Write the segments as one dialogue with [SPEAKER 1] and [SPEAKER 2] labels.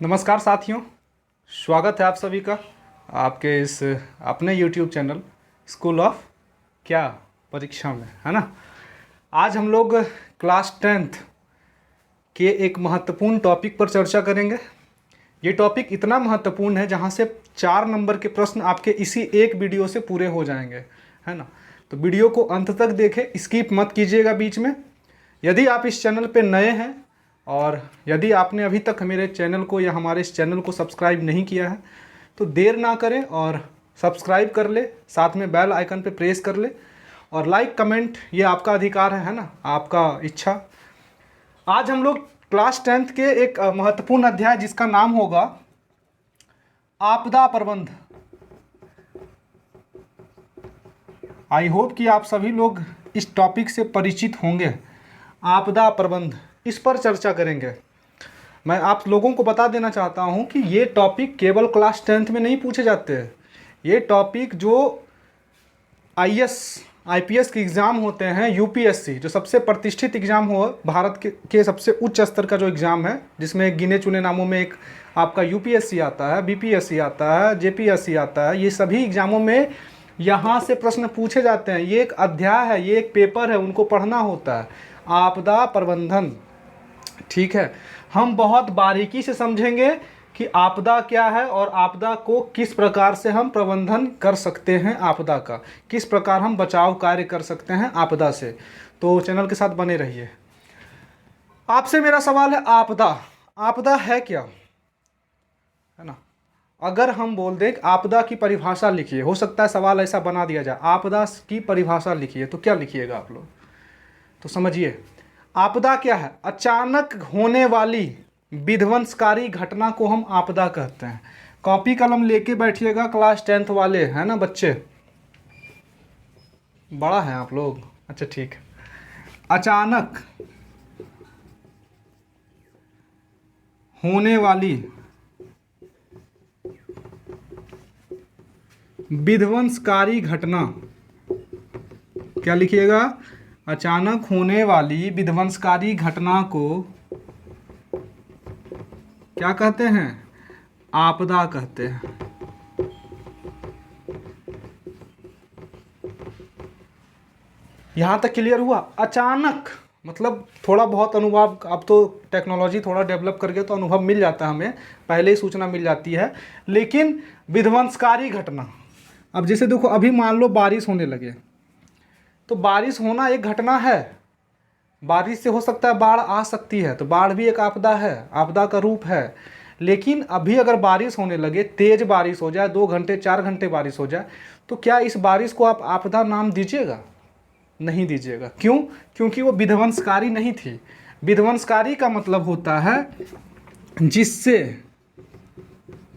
[SPEAKER 1] नमस्कार साथियों, स्वागत है आप सभी का आपके इस अपने YouTube चैनल स्कूल ऑफ क्या परीक्षा में, है ना। आज हम लोग क्लास 10th के एक महत्वपूर्ण टॉपिक पर चर्चा करेंगे। ये टॉपिक इतना महत्वपूर्ण है जहाँ से 4 नंबर के प्रश्न आपके इसी एक वीडियो से पूरे हो जाएंगे, है ना। तो वीडियो को अंत तक देखें, स्किप मत कीजिएगा बीच में। यदि आप इस चैनल पे नए हैं और यदि आपने अभी तक मेरे चैनल को या हमारे इस चैनल को सब्सक्राइब नहीं किया है तो देर ना करें और सब्सक्राइब कर ले, साथ में बेल आइकन पे प्रेस कर ले और लाइक कमेंट ये आपका अधिकार है ना, आपका इच्छा। आज हम लोग क्लास 10th के एक महत्वपूर्ण अध्याय जिसका नाम होगा आपदा प्रबंध। आई होप कि आप सभी लोग इस टॉपिक से परिचित होंगे। आपदा प्रबंध, इस पर चर्चा करेंगे। मैं आप लोगों को बता देना चाहता हूं कि ये टॉपिक केवल क्लास 10th में नहीं पूछे जाते हैं। ये टॉपिक जो आईएएस आईपीएस के एग्ज़ाम होते हैं, यूपीएससी जो सबसे प्रतिष्ठित एग्ज़ाम हो, भारत के सबसे उच्च स्तर का जो एग्ज़ाम है, जिसमें गिने चुने नामों में एक आपका यूपीएससी आता है, बीपीएससी आता है, जेपीएससी आता है। ये सभी एग्ज़ामों में यहाँ से प्रश्न पूछे जाते हैं। ये एक अध्याय है, ये एक पेपर है, उनको पढ़ना होता है। आपदा प्रबंधन, ठीक है। हम बहुत बारीकी से समझेंगे कि आपदा क्या है और आपदा को किस प्रकार से हम प्रबंधन कर सकते हैं, आपदा का किस प्रकार हम बचाव कार्य कर सकते हैं आपदा से। तो चैनल के साथ बने रहिए। आपसे मेरा सवाल है, आपदा आपदा है क्या, है ना। अगर हम बोल दें आपदा की परिभाषा लिखिए, हो सकता है सवाल ऐसा बना दिया जाए, आपदा की परिभाषा लिखिए, तो क्या लिखिएगा आप लोग। तो समझिए, आपदा क्या है? अचानक होने वाली विध्वंसकारी घटना को हम आपदा कहते हैं। कॉपी कलम लेके बैठिएगा क्लास 10th वाले, है ना बच्चे। बड़ा है आप लोग, अच्छा ठीक है। अचानक होने वाली विध्वंसकारी घटना, क्या लिखिएगा? अचानक होने वाली विध्वंसकारी घटना को क्या कहते हैं? आपदा कहते हैं। यहां तक क्लियर हुआ? अचानक मतलब थोड़ा बहुत अनुभव, अब तो टेक्नोलॉजी थोड़ा डेवलप करके तो अनुभव मिल जाता है, हमें पहले ही सूचना मिल जाती है। लेकिन विध्वंसकारी घटना, अब जैसे देखो, अभी मान लो बारिश होने लगे, तो बारिश होना एक घटना है। बारिश से हो सकता है बाढ़ आ सकती है, तो बाढ़ भी एक आपदा है, आपदा का रूप है। लेकिन अभी अगर बारिश होने लगे, तेज बारिश हो जाए, 2 घंटे 4 घंटे बारिश हो जाए, तो क्या इस बारिश को आप आपदा नाम दीजिएगा? नहीं दीजिएगा। क्यों? क्योंकि वो विध्वंसकारी नहीं थी। विध्वंसकारी का मतलब होता है जिससे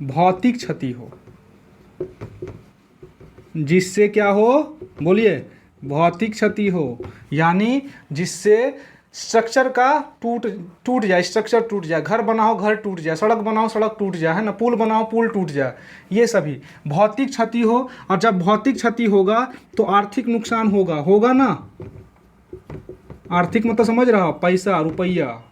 [SPEAKER 1] भौतिक क्षति हो। जिससे क्या हो? बोलिए, भौतिक क्षति हो, यानी जिससे स्ट्रक्चर का टूट जाए, स्ट्रक्चर टूट जाए, घर बनाओ घर टूट जाए, सड़क बनाओ सड़क टूट जाए, है ना, पुल बनाओ पुल टूट जाए, ये सभी भौतिक क्षति हो। और जब भौतिक क्षति होगा तो आर्थिक नुकसान होगा, होगा ना। आर्थिक मतलब समझ रहा हो, पैसा रुपया,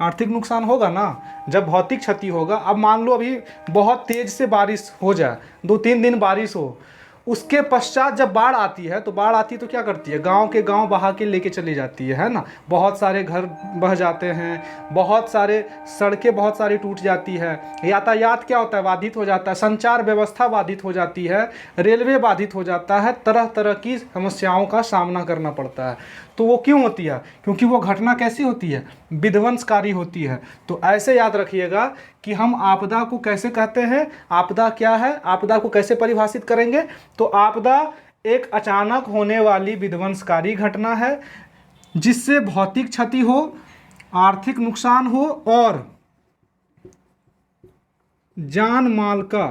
[SPEAKER 1] आर्थिक नुकसान होगा ना जब भौतिक क्षति होगा। अब मान लो अभी बहुत तेज से बारिश हो जाए, 2-3 दिन बारिश हो, उसके पश्चात जब बाढ़ आती है, तो बाढ़ आती है तो क्या करती है? गांव के गांव बहा के लेके चली जाती है ना। बहुत सारे घर बह जाते हैं, बहुत सारे सड़कें बहुत सारी टूट जाती है, यातायात क्या होता है? बाधित हो जाता है, संचार व्यवस्था बाधित हो जाती है, रेलवे बाधित हो जाता है, तरह तरह की समस्याओं का सामना करना पड़ता है। तो वो क्यों होती है? क्योंकि वो घटना कैसी होती है? विध्वंसकारी होती है। तो ऐसे याद रखिएगा कि हम आपदा को कैसे कहते हैं, आपदा क्या है, आपदा को कैसे परिभाषित करेंगे। तो आपदा एक अचानक होने वाली विध्वंसकारी घटना है जिससे भौतिक क्षति हो, आर्थिक नुकसान हो और जान माल का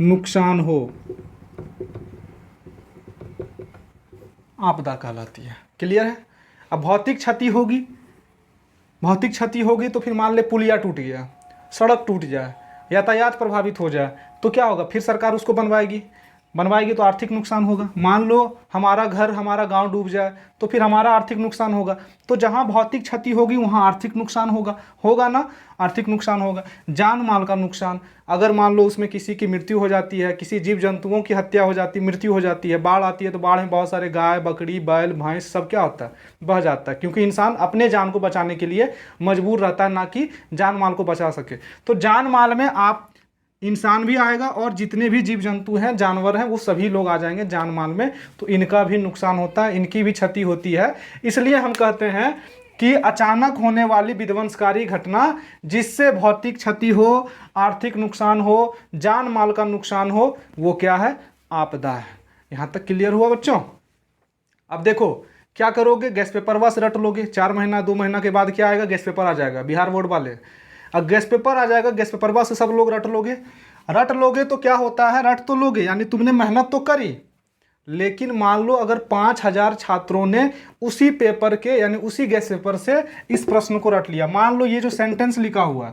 [SPEAKER 1] नुकसान हो, आपदा कहलाती है। क्लियर है? अब भौतिक क्षति होगी, भौतिक क्षति होगी तो फिर मान ले पुलिया टूट गया, सड़क टूट जाए, यातायात प्रभावित हो जाए, तो क्या होगा? फिर सरकार उसको बनवाएगी। बनवाएगी तो आर्थिक नुकसान होगा। मान लो हमारा घर, हमारा गांव डूब जाए तो फिर हमारा आर्थिक नुकसान होगा। तो जहां भौतिक क्षति होगी वहां आर्थिक नुकसान होगा, होगा ना, आर्थिक नुकसान होगा। जान माल का नुकसान, अगर मान लो उसमें किसी की मृत्यु हो जाती है, किसी जीव जंतुओं की हत्या हो जाती है, मृत्यु हो जाती है, बाढ़ आती है तो बाढ़ में बहुत सारे गाय बकरी बैल भैंस सब क्या होता है, बह जाता है, क्योंकि इंसान अपने जान को बचाने के लिए मजबूर रहता है, ना कि जान माल को बचा सके। तो जान माल में आप इंसान भी आएगा और जितने भी जीव जंतु हैं, जानवर हैं, वो सभी लोग आ जाएंगे जान माल में। तो इनका भी नुकसान होता है, इनकी भी क्षति होती है। इसलिए हम कहते हैं कि अचानक होने वाली विध्वंसकारी घटना जिससे भौतिक क्षति हो, आर्थिक नुकसान हो, जान माल का नुकसान हो, वो क्या है, आपदा है। यहाँ तक क्लियर हुआ बच्चों? अब देखो क्या करोगे, गैस पेपर बस रट लोगे, 4 महीना 2 महीना के बाद क्या आएगा, गैस पेपर आ जाएगा, बिहार बोर्ड वाले। अब गैस पेपर आ जाएगा, गैस पेपर बस सब लोग रट लोगे। रट लोगे तो क्या होता है, रट तो लोगे यानी तुमने मेहनत तो करी, लेकिन मान लो अगर 5000 छात्रों ने उसी पेपर के यानी उसी गैस पेपर से इस प्रश्न को रट लिया, मान लो ये जो सेंटेंस लिखा हुआ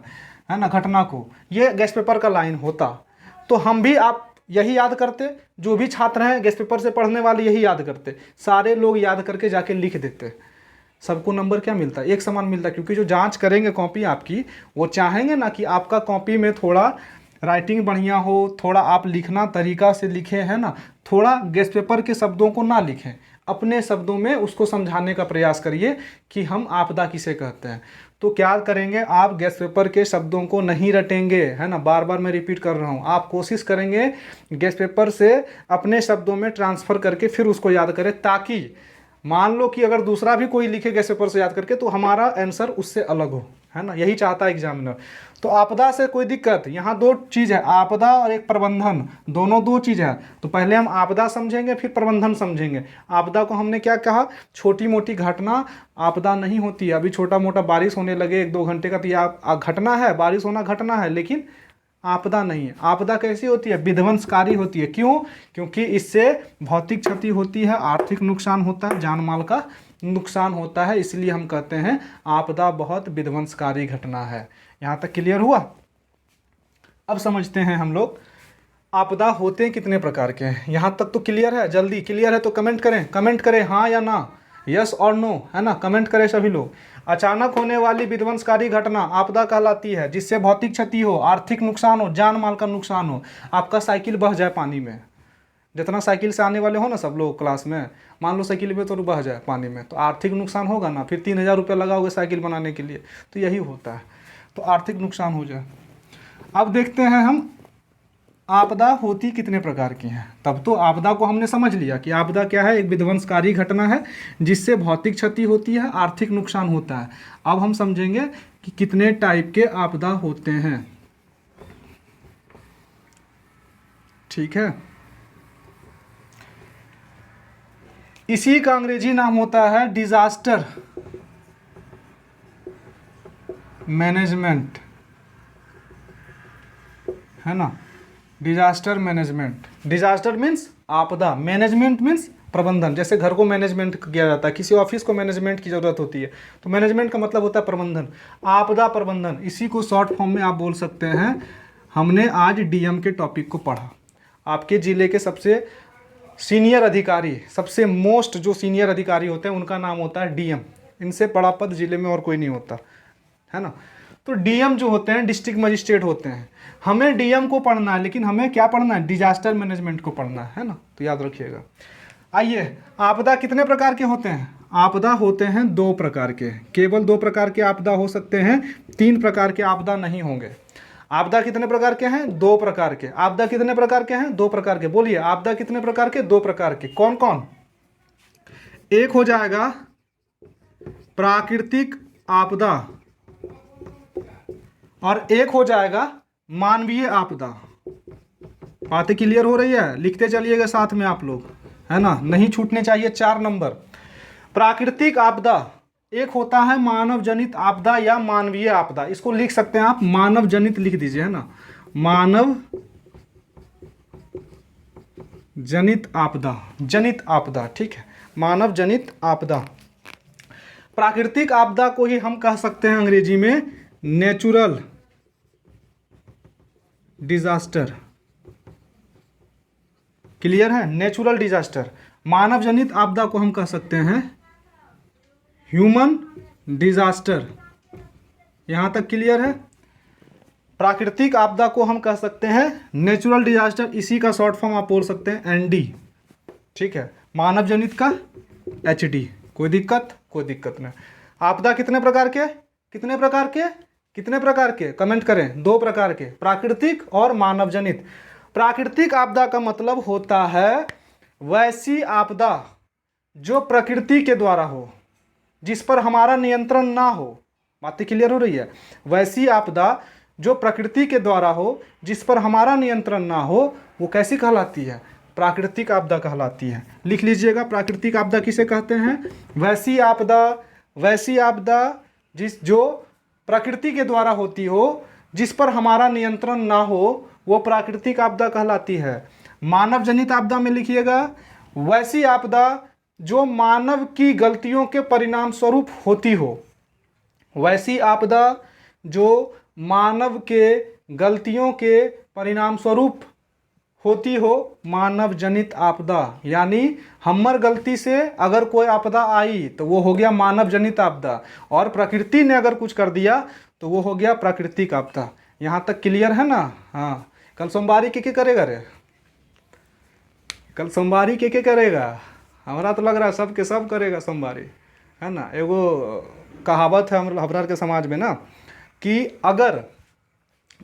[SPEAKER 1] है ना घटना को, ये गैस पेपर का लाइन होता, तो हम भी आप यही याद करते, जो भी छात्र हैं गैस पेपर से पढ़ने वाले यही याद करते, सारे लोग याद करके जाके लिख देते, सबको नंबर क्या मिलता है, एक समान मिलता है। क्योंकि जो जांच करेंगे कॉपी आपकी, वो चाहेंगे ना कि आपका कॉपी में थोड़ा राइटिंग बढ़िया हो, थोड़ा आप लिखना तरीका से लिखें, है ना, थोड़ा गैस पेपर के शब्दों को ना लिखें, अपने शब्दों में उसको समझाने का प्रयास करिए कि हम आपदा किसे कहते हैं। तो क्या करेंगे, आप गैस पेपर के शब्दों को नहीं रटेंगे, है ना, बार बार मैं रिपीट कर रहा हूँ, आप कोशिश करेंगे गैस पेपर से अपने शब्दों में ट्रांसफ़र करके फिर उसको याद करें, ताकि मान लो कि अगर दूसरा भी कोई लिखे गैस पेपर से याद करके तो हमारा आंसर उससे अलग हो, है ना, यही चाहता है एग्जामिनर। तो आपदा से कोई दिक्कत, यहाँ 2 चीज़ है, आपदा और एक प्रबंधन, दोनों 2 चीज़ है। तो पहले हम आपदा समझेंगे फिर प्रबंधन समझेंगे। आपदा को हमने क्या कहा, छोटी मोटी घटना आपदा नहीं होती है। अभी छोटा मोटा बारिश होने लगे 1-2 घंटे का तो यह घटना है, बारिश होना घटना है, लेकिन आपदा नहीं है। आपदा कैसी होती है, विध्वंसकारी होती है। क्यों? क्योंकि इससे भौतिक क्षति होती है, आर्थिक नुकसान होता है, जान माल का नुकसान होता है, इसलिए हम कहते हैं आपदा बहुत विध्वंसकारी घटना है। यहाँ तक क्लियर हुआ? अब समझते हैं हम लोग आपदा होते कितने प्रकार के हैं। यहाँ तक तो क्लियर है? जल्दी क्लियर है तो कमेंट करें, कमेंट करें हाँ या ना, यस और नो, है ना, कमेंट करें सभी लोग। अचानक होने वाली विध्वंसकारी घटना आपदा कहलाती है, जिससे भौतिक क्षति हो, आर्थिक नुकसान हो, जान माल का नुकसान हो। आपका साइकिल बह जाए पानी में, जितना साइकिल से आने वाले हो ना सब लोग क्लास में, मान लो साइकिल पे तो बह जाए पानी में, तो आर्थिक नुकसान होगा ना, फिर 3000 रुपये लगाओगे साइकिल बनाने के लिए, तो यही होता है, तो आर्थिक नुकसान हो जाए। अब देखते हैं हम आपदा होती कितने प्रकार की हैं। तब तो आपदा को हमने समझ लिया कि आपदा क्या है, एक विध्वंसकारी घटना है जिससे भौतिक क्षति होती है, आर्थिक नुकसान होता है। अब हम समझेंगे कि कितने टाइप के आपदा होते हैं, ठीक है। इसी का अंग्रेजी नाम होता है डिजास्टर मैनेजमेंट, है ना, डिजास्टर मैनेजमेंट। डिजास्टर मीन्स आपदा, मैनेजमेंट मीन्स प्रबंधन। जैसे घर को मैनेजमेंट किया जाता है, किसी ऑफिस को मैनेजमेंट की ज़रूरत होती है, तो मैनेजमेंट का मतलब होता है प्रबंधन। आपदा प्रबंधन, इसी को शॉर्ट फॉर्म में आप बोल सकते हैं। हमने आज डीएम के टॉपिक को पढ़ा। आपके ज़िले के सबसे सीनियर अधिकारी, सबसे मोस्ट जो सीनियर अधिकारी होते हैं उनका नाम होता है डीएम। इनसे बड़ा पद ज़िले में और कोई नहीं होता, है ना। तो डीएम जो होते हैं डिस्ट्रिक्ट मजिस्ट्रेट होते हैं। हमें डीएम को पढ़ना है, लेकिन हमें क्या पढ़ना है, डिजास्टर मैनेजमेंट को पढ़ना है ना, तो याद रखिएगा। आइए, आपदा कितने प्रकार के होते हैं? आपदा होते हैं 2 प्रकार के, केवल 2 प्रकार के आपदा हो सकते हैं, 3 प्रकार के आपदा नहीं होंगे। आपदा कितने प्रकार के हैं? 2 प्रकार के। आपदा कितने प्रकार के हैं? 2 प्रकार के। बोलिए, आपदा कितने प्रकार के? 2 प्रकार के। कौन कौन? एक हो जाएगा प्राकृतिक आपदा और एक हो जाएगा मानवीय आपदा। बातें क्लियर हो रही है? लिखते चलिएगा साथ में आप लोग, है ना, नहीं छूटने चाहिए 4 नंबर। प्राकृतिक आपदा एक होता है मानव जनित आपदा या मानवीय आपदा। इसको लिख सकते हैं आप, मानव जनित लिख दीजिए, है ना, मानव जनित आपदा, जनित आपदा, ठीक है, मानव जनित आपदा। प्राकृतिक आपदा को ही हम कह सकते हैं अंग्रेजी में नेचुरल डिजास्टर। क्लियर है। नेचुरल डिजास्टर, मानव जनित आपदा को हम कह सकते हैं ह्यूमन डिजास्टर, यहाँ तक क्लियर है। प्राकृतिक आपदा को हम कह सकते हैं नेचुरल डिजास्टर, इसी का शॉर्ट फॉर्म आप बोल सकते हैं एनडी, ठीक है। मानव जनित का एचडी, कोई दिक्कत? कोई दिक्कत नहीं। आपदा कितने प्रकार के, कितने प्रकार के, कितने प्रकार के, कमेंट करें। 2 प्रकार के, प्राकृतिक और मानव जनित। प्राकृतिक आपदा का मतलब होता है वैसी आपदा जो प्रकृति के द्वारा हो, जिस पर हमारा नियंत्रण ना हो। बातें क्लियर हो रही है? वैसी आपदा जो प्रकृति के द्वारा हो, जिस पर हमारा नियंत्रण ना हो, वो कैसी कहलाती है? प्राकृतिक आपदा कहलाती है। लिख लीजिएगा, प्राकृतिक आपदा किसे कहते हैं? वैसी आपदा, वैसी आपदा जो प्रकृति के द्वारा होती हो, जिस पर हमारा नियंत्रण ना हो, वो प्राकृतिक आपदा कहलाती है। मानव जनित आपदा में लिखिएगा वैसी आपदा जो मानव की गलतियों के परिणाम स्वरूप होती हो। वैसी आपदा जो मानव के गलतियों के परिणाम स्वरूप होती हो, मानव जनित आपदा। यानी हमर गलती से अगर कोई आपदा आई तो वो हो गया मानव जनित आपदा, और प्रकृति ने अगर कुछ कर दिया तो वो हो गया प्राकृतिक आपदा। यहाँ तक क्लियर है ना? हाँ। कल सोमवारी के करेगा रे? कल सोमवारी के करेगा? हमारा तो लग रहा है सब के सब करेगा सोमवारी, है ना। एगो कहावत है हमरा के समाज में ना कि अगर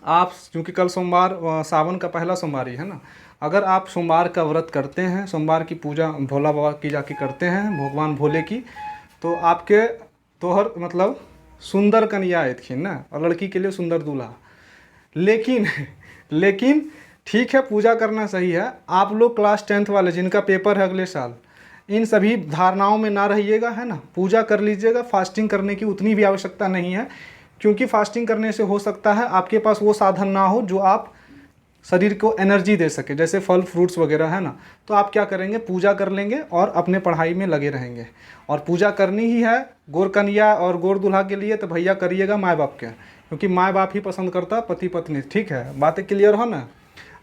[SPEAKER 1] आप, क्योंकि कल सोमवार सावन का पहला सोमवारी है ना, अगर आप सोमवार का व्रत करते हैं, सोमवार की पूजा भोला बाबा की जाके करते हैं, भगवान भोले की, तो आपके तोहर मतलब सुंदर कन्या आएतखिन ना, और लड़की के लिए सुंदर दूल्हा। लेकिन ठीक है, पूजा करना सही है। आप लोग क्लास 10th वाले जिनका पेपर है अगले साल, इन सभी धारणाओं में ना रहिएगा, है ना। पूजा कर लीजिएगा, फास्टिंग करने की उतनी भी आवश्यकता नहीं है, क्योंकि फास्टिंग करने से हो सकता है आपके पास वो साधन ना हो जो आप शरीर को एनर्जी दे सके, जैसे फल फ्रूट्स वगैरह, है ना। तो आप क्या करेंगे? पूजा कर लेंगे और अपने पढ़ाई में लगे रहेंगे। और पूजा करनी ही है गोर कन्या और गोर दूल्हा के लिए, तो भैया करिएगा माँ बाप के, क्योंकि माँ बाप ही पसंद करता पति पत्नी, ठीक है। बातें क्लियर हो ना?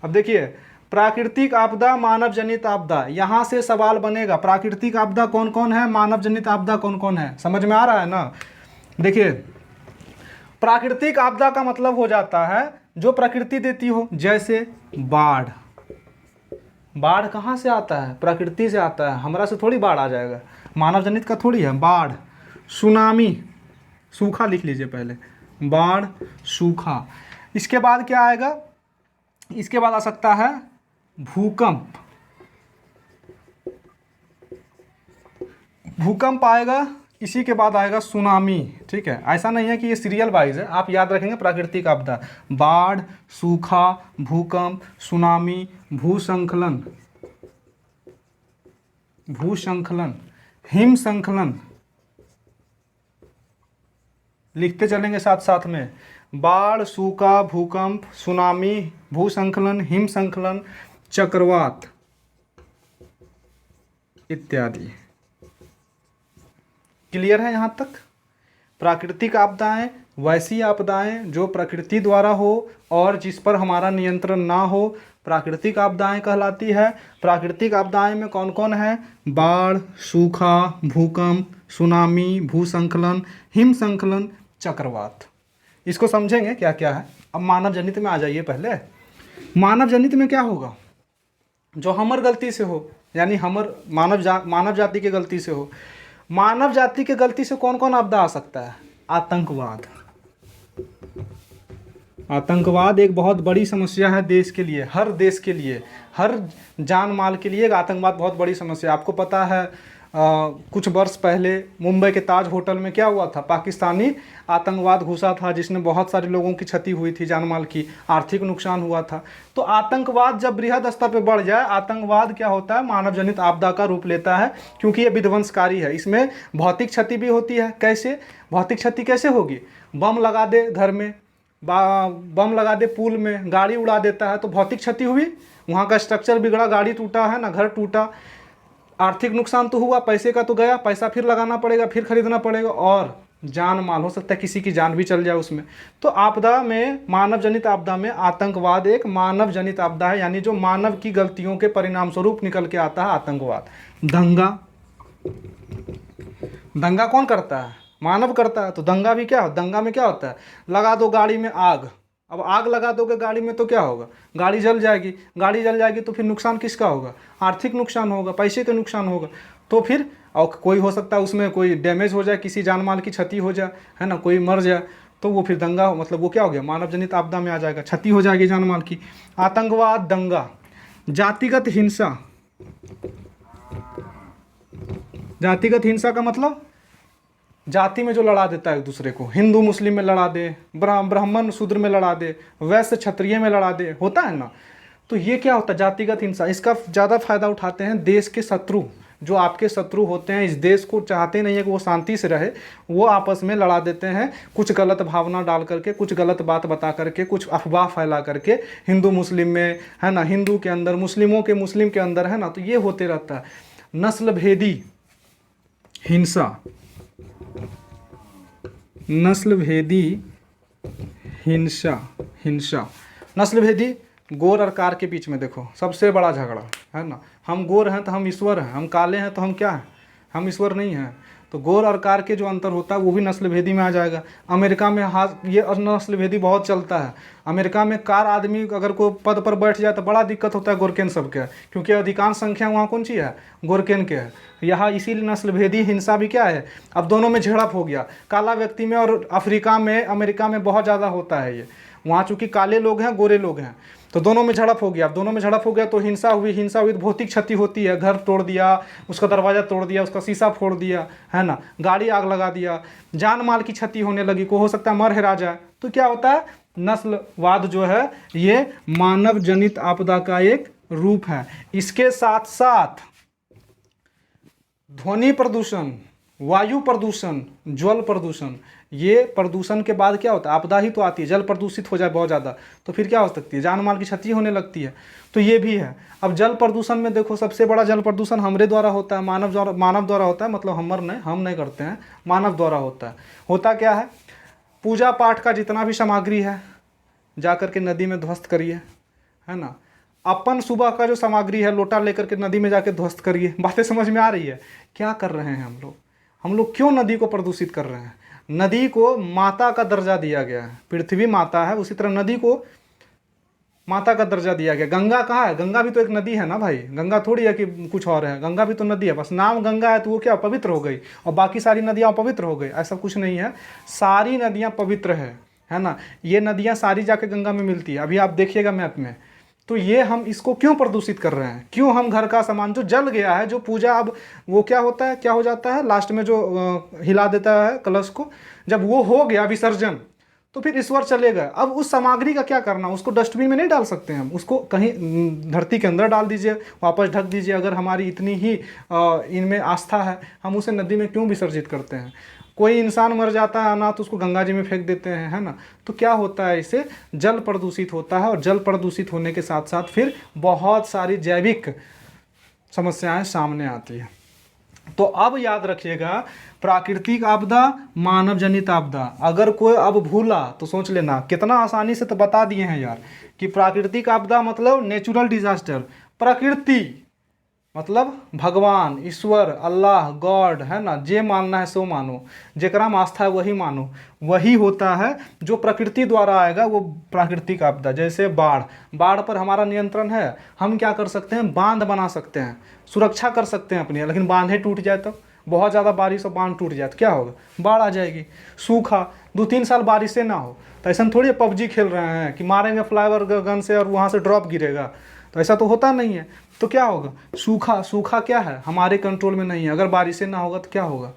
[SPEAKER 1] अब देखिए, प्राकृतिक आपदा, मानव जनित आपदा, यहाँ से सवाल बनेगा प्राकृतिक आपदा कौन कौन है, मानव जनित आपदा कौन कौन है। समझ में आ रहा है ना? देखिए, प्राकृतिक आपदा का मतलब हो जाता है जो प्रकृति देती हो, जैसे बाढ़। बाढ़ कहाँ से आता है? प्रकृति से आता है, हमरा से थोड़ी बाढ़ आ जाएगा, मानव जनित का थोड़ी है। बाढ़, सुनामी, सूखा लिख लीजिए पहले, बाढ़, सूखा। इसके बाद क्या आएगा? इसके बाद आ सकता है भूकंप। भूकंप आएगा, इसी के बाद आएगा सुनामी, ठीक है। ऐसा नहीं है कि ये सीरियल वाइज है, आप याद रखेंगे प्राकृतिक आपदा, बाढ़, सूखा, भूकंप, सुनामी, भूस्खलन, भूस्खलन, हिमस्खलन, लिखते चलेंगे साथ साथ में। बाढ़, सूखा, भूकंप, सुनामी, भूस्खलन, हिमस्खलन, चक्रवात इत्यादि। क्लियर है यहाँ तक? प्राकृतिक आपदाएं वैसी आपदाएं जो प्रकृति द्वारा हो और जिस पर हमारा नियंत्रण ना हो, प्राकृतिक आपदाएं कहलाती है। प्राकृतिक आपदाएं में कौन कौन है? बाढ़, सूखा, भूकंप, सुनामी, भूस्खलन, हिमस्खलन, चक्रवात। इसको समझेंगे क्या क्या है। अब मानव जनित में आ जाइए। पहले मानव जनित में क्या होगा? जो हमर गलती से हो, यानी हमर मानव जाति के गलती से हो। मानव जाति के गलती से कौन कौन आपदा आ सकता है? आतंकवाद। आतंकवाद एक बहुत बड़ी समस्या है देश के लिए, हर देश के लिए, हर जान माल के लिए आतंकवाद बहुत बड़ी समस्या। आपको पता है कुछ वर्ष पहले मुंबई के ताज होटल में क्या हुआ था? पाकिस्तानी आतंकवाद घुसा था, जिसने बहुत सारे लोगों की क्षति हुई थी, जान माल की, आर्थिक नुकसान हुआ था। तो आतंकवाद जब बृहद स्तर पर बढ़ जाए, आतंकवाद क्या होता है? मानव जनित आपदा का रूप लेता है, क्योंकि ये विध्वंसकारी है। इसमें भौतिक क्षति भी होती है। कैसे भौतिक क्षति कैसे होगी? बम लगा दे घर में, बम लगा दे पुल में, गाड़ी उड़ा देता है तो भौतिक क्षति हुई, वहाँ का स्ट्रक्चर बिगड़ा, गाड़ी टूटा है ना, घर टूटा, आर्थिक नुकसान तो हुआ, पैसे का तो गया, पैसा फिर लगाना पड़ेगा, फिर खरीदना पड़ेगा, और जान माल, हो सकता है किसी की जान भी चल जाए उसमें। तो आपदा में, मानव जनित आपदा में आतंकवाद एक मानव जनित आपदा है, यानी जो मानव की गलतियों के परिणाम स्वरूप निकल के आता है आतंकवाद। दंगा, दंगा कौन करता है? मानव करता है। तो दंगा भी क्या हो, दंगा में क्या होता है, लगा दो गाड़ी में आग। अब आग लगा दोगे गाड़ी में तो क्या होगा, गाड़ी जल जाएगी। गाड़ी जल जाएगी तो फिर नुकसान किसका होगा, आर्थिक नुकसान होगा, पैसे का नुकसान होगा। तो फिर और कोई हो सकता है उसमें कोई डैमेज हो जाए, किसी जान माल की क्षति हो जाए, है ना, कोई मर जाए, तो वो फिर दंगा, मतलब वो क्या हो गया, मानव जनित आपदा में आ जाएगा, क्षति हो जाएगी जान माल की। आतंकवाद, दंगा। जातिगत हिंसा, जातिगत हिंसा का मतलब जाति में जो लड़ा देता है एक दूसरे को, हिंदू मुस्लिम में लड़ा दे, ब्राह्मण शूद्र में लड़ा दे, वैश्य क्षत्रिय में लड़ा दे, होता है ना। तो ये क्या होता है, जातिगत हिंसा। इसका ज़्यादा फायदा उठाते हैं देश के शत्रु, जो आपके शत्रु होते हैं, इस देश को चाहते नहीं है कि वो शांति से रहे, वो आपस में लड़ा देते हैं, कुछ गलत भावना डाल करके, कुछ गलत बात बता करके, कुछ अफवाह फैला करके, हिंदू मुस्लिम में, है ना, हिंदू के अंदर, मुस्लिमों के मुस्लिम के अंदर, है ना। तो ये होते रहता है। नस्ल भेदी हिंसा, नस्ल भेदी हिंसा, हिंसा, नस्ल भेदी। गोर और कार के बीच में देखो सबसे बड़ा झगड़ा, है ना। हम गोर हैं तो हम ईश्वर हैं, हम काले हैं तो हम क्या हैं, हम ईश्वर नहीं हैं। तो गोर और कार के जो अंतर होता है वो भी नस्ल भेदी में आ जाएगा। अमेरिका में ये नस्ल भेदी बहुत चलता है। अमेरिका में कार आदमी अगर कोई पद पर बैठ जाए तो बड़ा दिक्कत होता है गोरकेन सबके, क्योंकि अधिकांश संख्या वहाँ कौन सी है, गोरकेन के है। यहाँ इसीलिए नस्ल भेदी हिंसा भी क्या है, अब दोनों में झड़प हो गया। काला व्यक्ति में और अफ्रीका में, अमेरिका में बहुत ज़्यादा होता है ये। वहाँ चूँकि काले लोग हैं, गोरे लोग हैं, तो दोनों में झड़प हो गया। अब दोनों में झड़प हो गया तो हिंसा हुई, हिंसा हुई तो भौतिक क्षति होती है। घर तोड़ दिया, उसका दरवाज़ा तोड़ दिया, उसका शीशा फोड़ दिया, है ना, गाड़ी आग लगा दिया, जान माल की क्षति होने लगी, को हो सकता है मर हेरा जाए। तो क्या होता है, नस्लवाद जो है ये मानव जनित आपदा का एक रूप है। इसके साथ साथ ध्वनि प्रदूषण, वायु प्रदूषण, जल प्रदूषण, ये प्रदूषण के बाद क्या होता है, आपदा ही तो आती है। जल प्रदूषित हो जाए बहुत ज़्यादा तो फिर क्या हो सकती है, जान माल की क्षति होने लगती है। तो ये भी है। अब जल प्रदूषण में देखो सबसे बड़ा जल प्रदूषण हमारे द्वारा होता है, मानव द्वारा होता है, मतलब हम नहीं करते हैं, मानव द्वारा होता है। होता क्या है, पूजा पाठ का जितना भी सामग्री है जा कर के नदी में ध्वस्त करिए, है ना। अपन सुबह का जो सामग्री है लोटा लेकर के नदी में जाके ध्वस्त करिए। बातें समझ में आ रही है, क्या कर रहे हैं हम लोग क्यों नदी को प्रदूषित कर रहे हैं। नदी को माता का दर्जा दिया गया है, पृथ्वी माता है, उसी तरह नदी को माता का दर्जा दिया गया। गंगा कहाँ है, गंगा भी तो एक नदी है ना भाई, गंगा थोड़ी है कि कुछ और है, गंगा भी तो नदी है, बस नाम गंगा है तो वो क्या पवित्र हो गई और बाकी सारी नदियाँ पवित्र हो गई, ऐसा कुछ नहीं है। सारी नदियाँ पवित्र है ना। ये नदियाँ सारी जाके गंगा में मिलती है, अभी आप देखिएगा मैप में। तो ये हम इसको क्यों प्रदूषित कर रहे हैं, क्यों हम घर का सामान जो जल गया है, जो पूजा, अब वो क्या होता है, क्या हो जाता है लास्ट में जो हिला देता है कलश को, जब वो हो गया विसर्जन तो फिर ईश्वर चलेगा। अब उस सामग्री का क्या करना, उसको डस्टबिन में नहीं डाल सकते हम, उसको कहीं धरती के अंदर डाल दीजिए, वापस ढक दीजिए। अगर हमारी इतनी ही इनमें आस्था है, हम उसे नदी में क्यों विसर्जित करते हैं। कोई इंसान मर जाता है ना तो उसको गंगा जी में फेंक देते हैं, है ना। तो क्या होता है, इससे जल प्रदूषित होता है और जल प्रदूषित होने के साथ साथ फिर बहुत सारी जैविक समस्याएं सामने आती हैं। तो अब याद रखिएगा, प्राकृतिक आपदा, मानव जनित आपदा। अगर कोई अब भूला तो सोच लेना, कितना आसानी से तो बता दिए हैं यार कि प्राकृतिक आपदा मतलब नेचुरल डिजास्टर, प्रकृति मतलब भगवान, ईश्वर, अल्लाह, गॉड, है ना, जे मानना है सो मानो, जेकरा में आस्था है वही मानो, वही होता है जो प्रकृति द्वारा आएगा वो प्राकृतिक आपदा। जैसे बाढ़, बाढ़ पर हमारा नियंत्रण है, हम क्या कर सकते हैं, बांध बना सकते हैं, सुरक्षा कर सकते हैं अपनी, लेकिन बांधे टूट जाए तब, बहुत ज़्यादा बारिश और बांध टूट जाए तो क्या होगा, बाढ़ आ जाएगी। सूखा, 2-3 साल बारिश से ना हो तो ऐसा थोड़ी पबजी खेल रहे हैं कि मारेंगे फ्लाईओवर गन से और वहाँ से ड्रॉप गिरेगा, तो ऐसा तो होता नहीं है। तो क्या होगा, सूखा, सूखा क्या है, हमारे कंट्रोल में नहीं है। अगर बारिश ना होगा तो क्या होगा,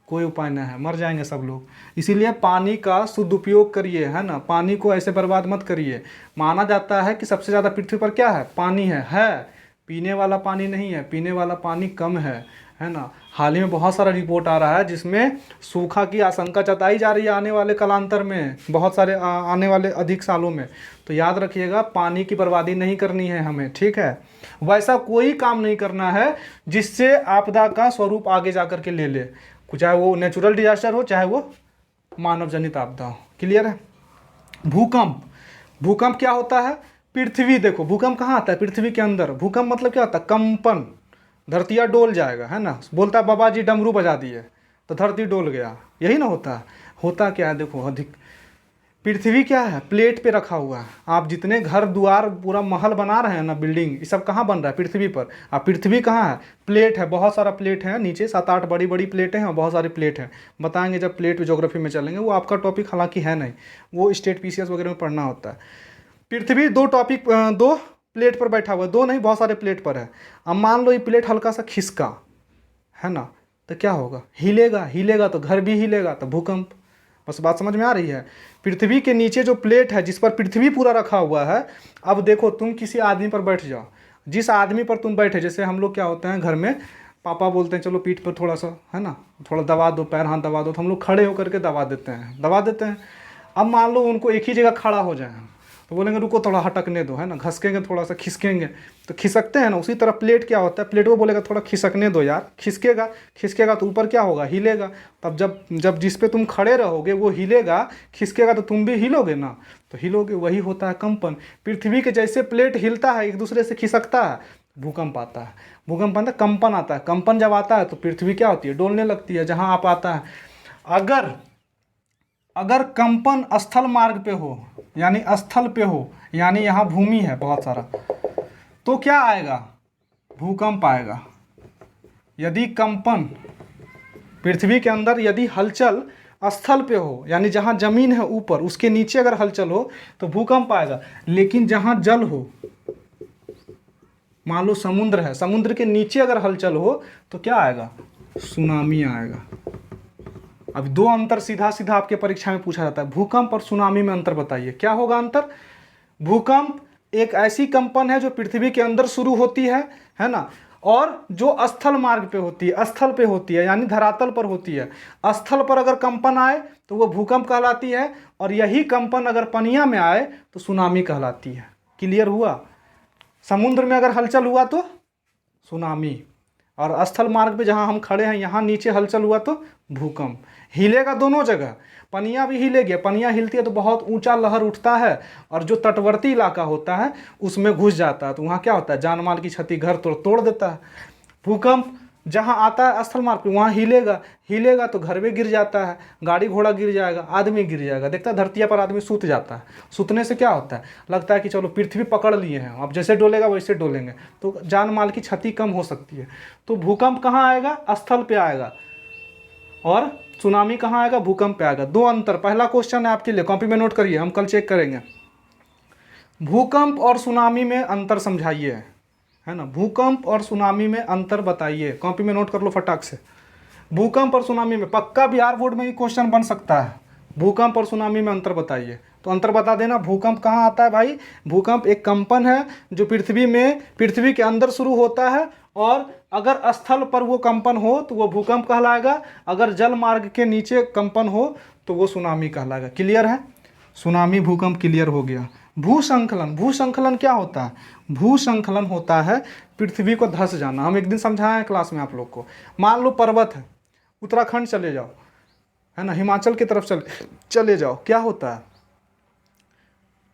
[SPEAKER 1] कोई उपाय नहीं है, मर जाएंगे सब लोग। इसीलिए पानी का शुद्ध उपयोग करिए, है ना, पानी को ऐसे बर्बाद मत करिए। माना जाता है कि सबसे ज़्यादा पृथ्वी पर क्या है, पानी है, पीने वाला पानी नहीं है, पीने वाला पानी कम है ना। हाल ही में बहुत सारा रिपोर्ट आ रहा है जिसमें सूखा की आशंका जताई जा रही है आने वाले कालांतर में, बहुत सारे आने वाले अधिक सालों में। तो याद रखिएगा, पानी की बर्बादी नहीं करनी है हमें, ठीक है। वैसा कोई काम नहीं करना है जिससे आपदा का स्वरूप आगे जा कर के ले ले, चाहे वो नेचुरल डिजास्टर हो चाहे वो मानव जनित आपदाओं। क्लियर है। भूकंप, भूकंप क्या होता है? पृथ्वी, देखो भूकंप कहाँ आता है? पृथ्वी के अंदर। भूकंप मतलब क्या होता है? कंपन, धरतिया डोल जाएगा, है ना। बोलता है बाबा जी डमरू बजा दिए तो धरती डोल गया, यही ना होता है। होता क्या है? देखो अधिक, पृथ्वी क्या है? प्लेट पे रखा हुआ है। आप जितने घर द्वार पूरा महल बना रहे हैं ना, बिल्डिंग, ये सब कहाँ बन रहा है? पृथ्वी पर। अब पृथ्वी कहाँ है? प्लेट है, बहुत सारा प्लेट है नीचे, 7-8 बड़ी बड़ी प्लेटें हैं और बहुत सारी प्लेट हैं। बताएंगे जब प्लेट ज्योग्राफी में चलेंगे, वो आपका टॉपिक हालांकि है नहीं, वो स्टेट पीसीएस वगैरह में पढ़ना होता है। पृथ्वी दो प्लेट पर बैठा हुआ है, दो नहीं बहुत सारे प्लेट पर है। अब मान लो ये प्लेट हल्का सा खिसका, है ना, तो क्या होगा? हिलेगा, हिलेगा तो घर भी हिलेगा, तो भूकंप। बस बात समझ में आ रही है। पृथ्वी के नीचे जो प्लेट है जिस पर पृथ्वी पूरा रखा हुआ है, अब देखो तुम किसी आदमी पर बैठ जाओ, जिस आदमी पर तुम बैठे, जैसे हम लोग क्या होते हैं घर में, पापा बोलते हैं चलो पीठ पर थोड़ा सा, है ना, थोड़ा दबा दो, पैर हाथ दबा दो, तो हम लोग खड़े होकर के दबा देते हैं। अब मान लो उनको एक ही जगह खड़ा हो जाए तो बोलेंगे रुको थोड़ा हटकने दो, है ना, घसकेंगे थोड़ा सा, खिसकेंगे तो खिसकते हैं ना। उसी तरह प्लेट क्या होता है? प्लेट को बोलेगा थोड़ा खिसकने दो यार, खिसकेगा तो ऊपर क्या होगा? हिलेगा। तब जब जिस पे तुम खड़े रहोगे वो हिलेगा, खिसकेगा तो तुम भी हिलोगे ना, तो हिलोगे। वही होता है कंपन। पृथ्वी के जैसे प्लेट हिलता है, एक दूसरे से खिसकता है, भूकंप आता है। भूकंप आता है, कंपन आता है। कंपन जब आता है तो पृथ्वी क्या होती है? डोलने लगती है। जहाँ आप आता है, अगर कंपन स्थल मार्ग पे हो, यानी स्थल पे हो, यानी यहाँ भूमि है बहुत सारा, तो क्या आएगा? भूकंप आएगा। यदि कंपन पृथ्वी के अंदर, यदि हलचल स्थल पे हो, यानी जहाँ जमीन है ऊपर, उसके नीचे अगर हलचल हो तो भूकंप आएगा। लेकिन जहाँ जल हो, मान लो समुद्र है, समुद्र के नीचे अगर हलचल हो तो क्या आएगा? सुनामी आएगा। अब दो अंतर सीधा सीधा आपके परीक्षा में पूछा जाता है, भूकंप और सुनामी में अंतर बताइए, क्या होगा अंतर? भूकंप एक ऐसी कंपन है जो पृथ्वी के अंदर शुरू होती है ना, और जो स्थल मार्ग पे होती है, स्थल पे होती है, यानी धरातल पर होती है। स्थल पर अगर कंपन आए तो वो भूकंप कहलाती है, और यही कंपन अगर पनिया में आए तो सुनामी कहलाती है। क्लियर हुआ? समुद्र में अगर हलचल हुआ तो सुनामी, और स्थल मार्ग पे जहाँ हम खड़े हैं यहाँ नीचे हलचल हुआ तो भूकंप। हिलेगा दोनों जगह, पनिया भी हिलेगी, पनिया हिलती है तो बहुत ऊंचा लहर उठता है, और जो तटवर्ती इलाका होता है उसमें घुस जाता है, तो वहाँ क्या होता है? जान माल की क्षति, घर तोड़ देता है। भूकंप जहाँ आता है स्थल मार्ग पे, वहाँ हिलेगा तो घर में गिर जाता है, गाड़ी घोड़ा गिर जाएगा, आदमी गिर जाएगा। देखता है धरतिया पर आदमी सूत जाता है, सूतने से क्या होता है? लगता है कि चलो पृथ्वी पकड़ लिए हैं, अब जैसे डोलेगा वैसे डोलेंगे, तो जान माल की क्षति कम हो सकती है। तो भूकंप कहाँ आएगा? स्थल पे आएगा, और सुनामी कहाँ आएगा? भूकंप पे आएगा। दो अंतर। पहला क्वेश्चन है आपके लिए, कॉपी में नोट करिए, हम कल चेक करेंगे। भूकंप और सुनामी में अंतर समझाइए, है ना। भूकंप और सुनामी में अंतर बताइए, कॉपी में नोट कर लो फटाक से। भूकंप और सुनामी में पक्का बिहार बोर्ड में ये क्वेश्चन बन सकता है। भूकंप और सुनामी में अंतर बताइए, तो अंतर बता देना। भूकंप कहाँ आता है भाई? भूकंप एक कंपन है जो पृथ्वी के अंदर शुरू होता है, और अगर स्थल पर वो कंपन हो तो वो भूकंप कहलाएगा, अगर जल मार्ग के नीचे कंपन हो तो वो सुनामी कहलाएगा। क्लियर है? सुनामी भूकंप क्लियर हो गया। भूसंखलन क्या होता है? भूसंखलन होता है पृथ्वी को धंस जाना। हम एक दिन समझाए हैं क्लास में आप लोग को। मान लो पर्वत है, उत्तराखंड चले जाओ, है ना, हिमाचल की तरफ चले जाओ, क्या होता है?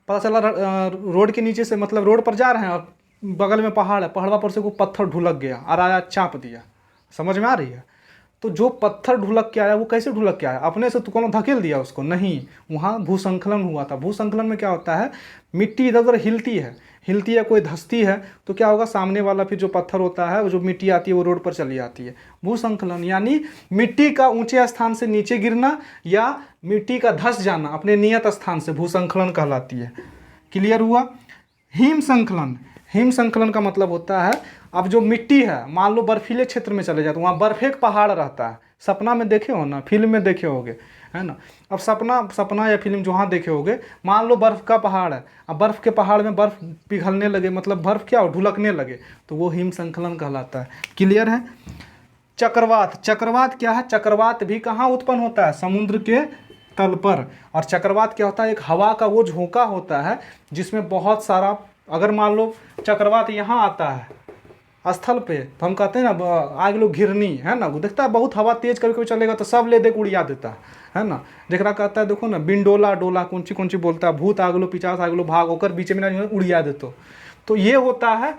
[SPEAKER 1] पता चला रोड के नीचे से, मतलब रोड पर जा रहे हैं और बगल में पहाड़ है, पहाड़वा पर से कोई पत्थर ढुलक गया और आया चाप दिया। समझ में आ रही है? तो जो पत्थर ढुलक के आया वो कैसे ढुलक के आया? अपने से तो कौन धकेल दिया उसको? नहीं, वहाँ भूसंखलन हुआ था। भूसंखलन में क्या होता है? मिट्टी इधर उधर हिलती है, कोई धंसती है, तो क्या होगा? सामने वाला फिर जो पत्थर होता है, वो जो मिट्टी आती है वो रोड पर चली आती है। भूसंखलन यानी मिट्टी का ऊंचे स्थान से नीचे गिरना, या मिट्टी का धंस जाना अपने नियत स्थान से, भूसंखलन कहलाती है। क्लियर हुआ? हिम संकलन का मतलब होता है, अब जो मिट्टी है, मान लो बर्फीले क्षेत्र में चले जाए तो वहाँ बर्फ एक पहाड़ रहता है। सपना में देखे हो ना, फिल्म में देखे होगे, है ना। अब सपना या फिल्म जहाँ देखे होगे, मान लो बर्फ का पहाड़ है, अब बर्फ के पहाड़ में बर्फ पिघलने लगे, मतलब बर्फ क्या हो? ढुलकने लगे, तो वो हिम संकलन कहलाता है। क्लियर है? चक्रवात क्या है? चक्रवात भी कहाँ उत्पन्न होता है? समुद्र के तल पर। और चक्रवात क्या होता है? एक हवा का वो झोंका होता है जिसमें बहुत सारा, अगर मान लो चक्रवात यहाँ आता है, स्थल पे तो हम कहते हैं ना आग लो घिरनी, है ना, वो देखता है बहुत हवा तेज कभी कभी चलेगा तो सब ले दे के उड़िया देता है ना। जरा कहता है देखो ना बिंडोला डोला कौन सी बोलता है, भूत आगलो पिचास आगलो भाग होकर बीच में ना उड़िया देते। तो ये होता है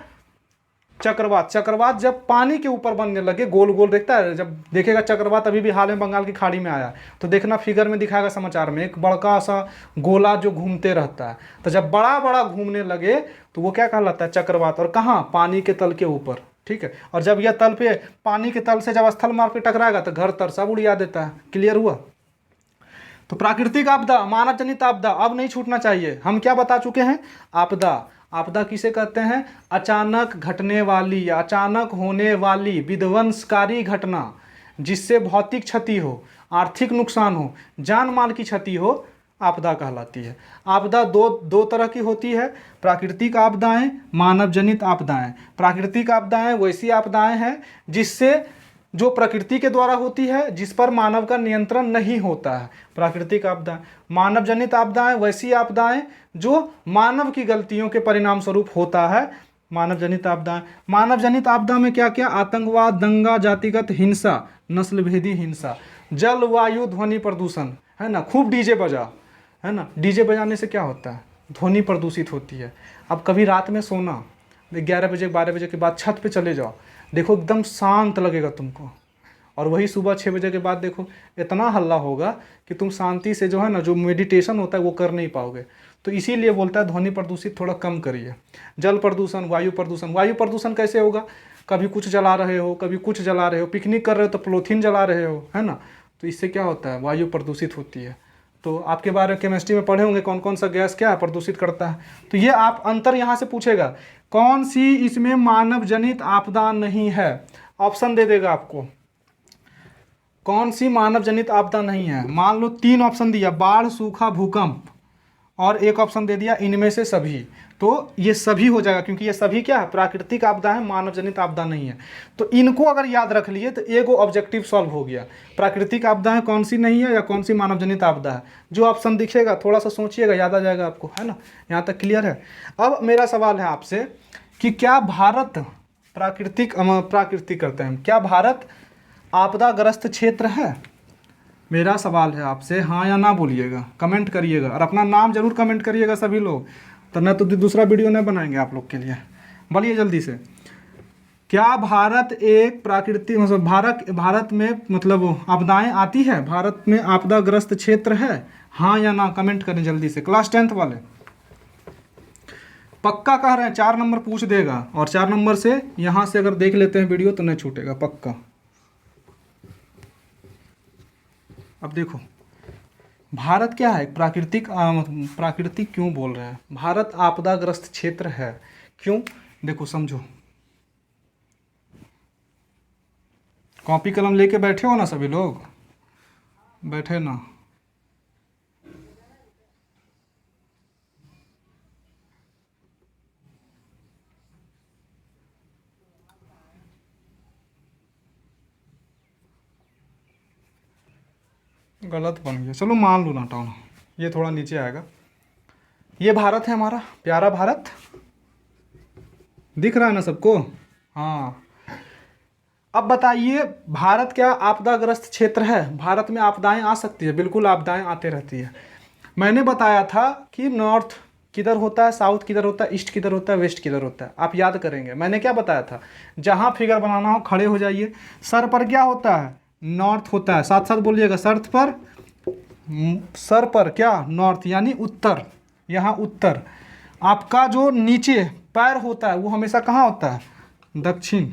[SPEAKER 1] चक्रवात। चक्रवात जब पानी के ऊपर बनने लगे गोल गोल, देखता है जब देखेगा चक्रवात, अभी भी हाल में बंगाल की खाड़ी में आया तो देखना फिगर में दिखाएगा समाचार में, एक बड़का सा गोला जो घूमते रहता है। तो जब बड़ा बड़ा घूमने लगे तो वो क्या कहलाता है चक्रवात। और कहाँ, पानी के तल के ऊपर, ठीक है। और जब यह तल पे पानी के तल से जब स्थल मार्ग पे टकराएगा तो घर तर सब उड़िया देता है। क्लियर हुआ। तो प्राकृतिक आपदा, मानव जनित आपदा अब नहीं छूटना चाहिए। हम क्या बता चुके हैं, आपदा, आपदा किसे कहते हैं, अचानक घटने वाली या अचानक होने वाली विध्वंसकारी घटना जिससे भौतिक क्षति हो, आर्थिक नुकसान हो, जान माल की क्षति हो, आपदा कहलाती है। आपदा दो तरह की होती है, प्राकृतिक आपदाएं, मानव जनित आपदाएं। प्राकृतिक आपदाएं वैसी आपदाएं हैं जिससे जो प्रकृति के द्वारा होती है, जिस पर मानव का नियंत्रण नहीं होता है, प्राकृतिक आपदा। मानव जनित आपदाएं वैसी आपदाएं जो मानव की गलतियों के परिणाम स्वरूप होता है, मानव जनित आपदाएं। मानव जनित आपदा में क्या क्या, आतंकवाद, दंगा, जातिगत हिंसा, नस्लभेदी हिंसा, जल वायु ध्वनि प्रदूषण, है ना, खूब डीजे बजा, है ना, डीजे बजाने से क्या होता है, ध्वनि प्रदूषित होती है। अब कभी रात में सोना 11 बजे 12 बजे के बाद छत पे चले जाओ, देखो एकदम शांत लगेगा तुमको। और वही सुबह 6 बजे के बाद देखो इतना हल्ला होगा कि तुम शांति से जो है ना, जो मेडिटेशन होता है वो कर नहीं पाओगे। तो इसीलिए बोलता है ध्वनि प्रदूषित थोड़ा कम करिए। जल प्रदूषण, वायु प्रदूषण। वायु प्रदूषण कैसे होगा, कभी कुछ जला रहे हो, कभी कुछ जला रहे हो, पिकनिक कर रहे हो तो पॉलीथीन जला रहे हो, है ना, तो इससे क्या होता है, वायु प्रदूषित होती है। तो आपके बारे में केमिस्ट्री में पढ़े होंगे कौन कौन सा गैस क्या प्रदूषित करता है। तो ये आप अंतर यहाँ से पूछेगा, कौन सी इसमें मानव जनित आपदा नहीं है, ऑप्शन दे देगा आपको, कौन सी मानव जनित आपदा नहीं है। मान लो 3 ऑप्शन दिया, बाढ़, सूखा, भूकंप, और एक ऑप्शन दे दिया इनमें से सभी, तो ये सभी हो जाएगा क्योंकि ये सभी क्या है, प्राकृतिक आपदा है, मानव जनित आपदा नहीं है। तो इनको अगर याद रख लिए तो एगो ऑब्जेक्टिव सॉल्व हो गया। प्राकृतिक आपदाएं कौन सी नहीं है या कौन सी मानव जनित आपदा है, जो ऑप्शन दिखेगा थोड़ा सा सोचिएगा, याद आ जाएगा आपको, है ना। यहाँ तक क्लियर है। अब मेरा सवाल है आपसे कि क्या भारत प्राकृतिक करते हैं, क्या भारत आपदाग्रस्त क्षेत्र है। मेरा सवाल है आपसे, हाँ या ना बोलिएगा, कमेंट करिएगा, और अपना नाम जरूर कमेंट करिएगा सभी लोग, तो न तो दूसरा वीडियो नहीं बनाएंगे आप लोग के लिए। बोलिए जल्दी से, क्या भारत एक प्राकृतिक मतलब भारत में मतलब आपदाएं आती है, भारत में आपदाग्रस्त क्षेत्र है, हाँ या ना कमेंट करें जल्दी से। क्लास 10th वाले पक्का कह रहे हैं, 4 नंबर पूछ देगा, और 4 नंबर से यहाँ से अगर देख लेते हैं वीडियो तो नहीं छूटेगा पक्का। अब देखो भारत क्या है, प्राकृतिक क्यों बोल रहे हैं, भारत आपदाग्रस्त क्षेत्र है क्यों, देखो समझो। कॉपी कलम लेके बैठे हो ना सभी लोग, बैठे ना, गलत बन गया, चलो मान लो ना, टाउन ये थोड़ा नीचे आएगा। ये भारत है हमारा प्यारा भारत, दिख रहा है ना सबको, हाँ। अब बताइए भारत क्या आपदाग्रस्त क्षेत्र है, भारत में आपदाएं आ सकती है, बिल्कुल आपदाएं आते रहती है। मैंने बताया था कि नॉर्थ किधर होता है, साउथ किधर होता है, ईस्ट किधर होता है, वेस्ट किधर होता है, आप याद करेंगे मैंने क्या बताया था। जहाँ फिगर बनाना हो खड़े हो जाइए, सर पर क्या होता है, नॉर्थ होता है, साथ साथ बोलिएगा, सर पर क्या, नॉर्थ यानी उत्तर, यहाँ उत्तर। आपका जो नीचे पैर होता है वो हमेशा कहाँ होता है, दक्षिण।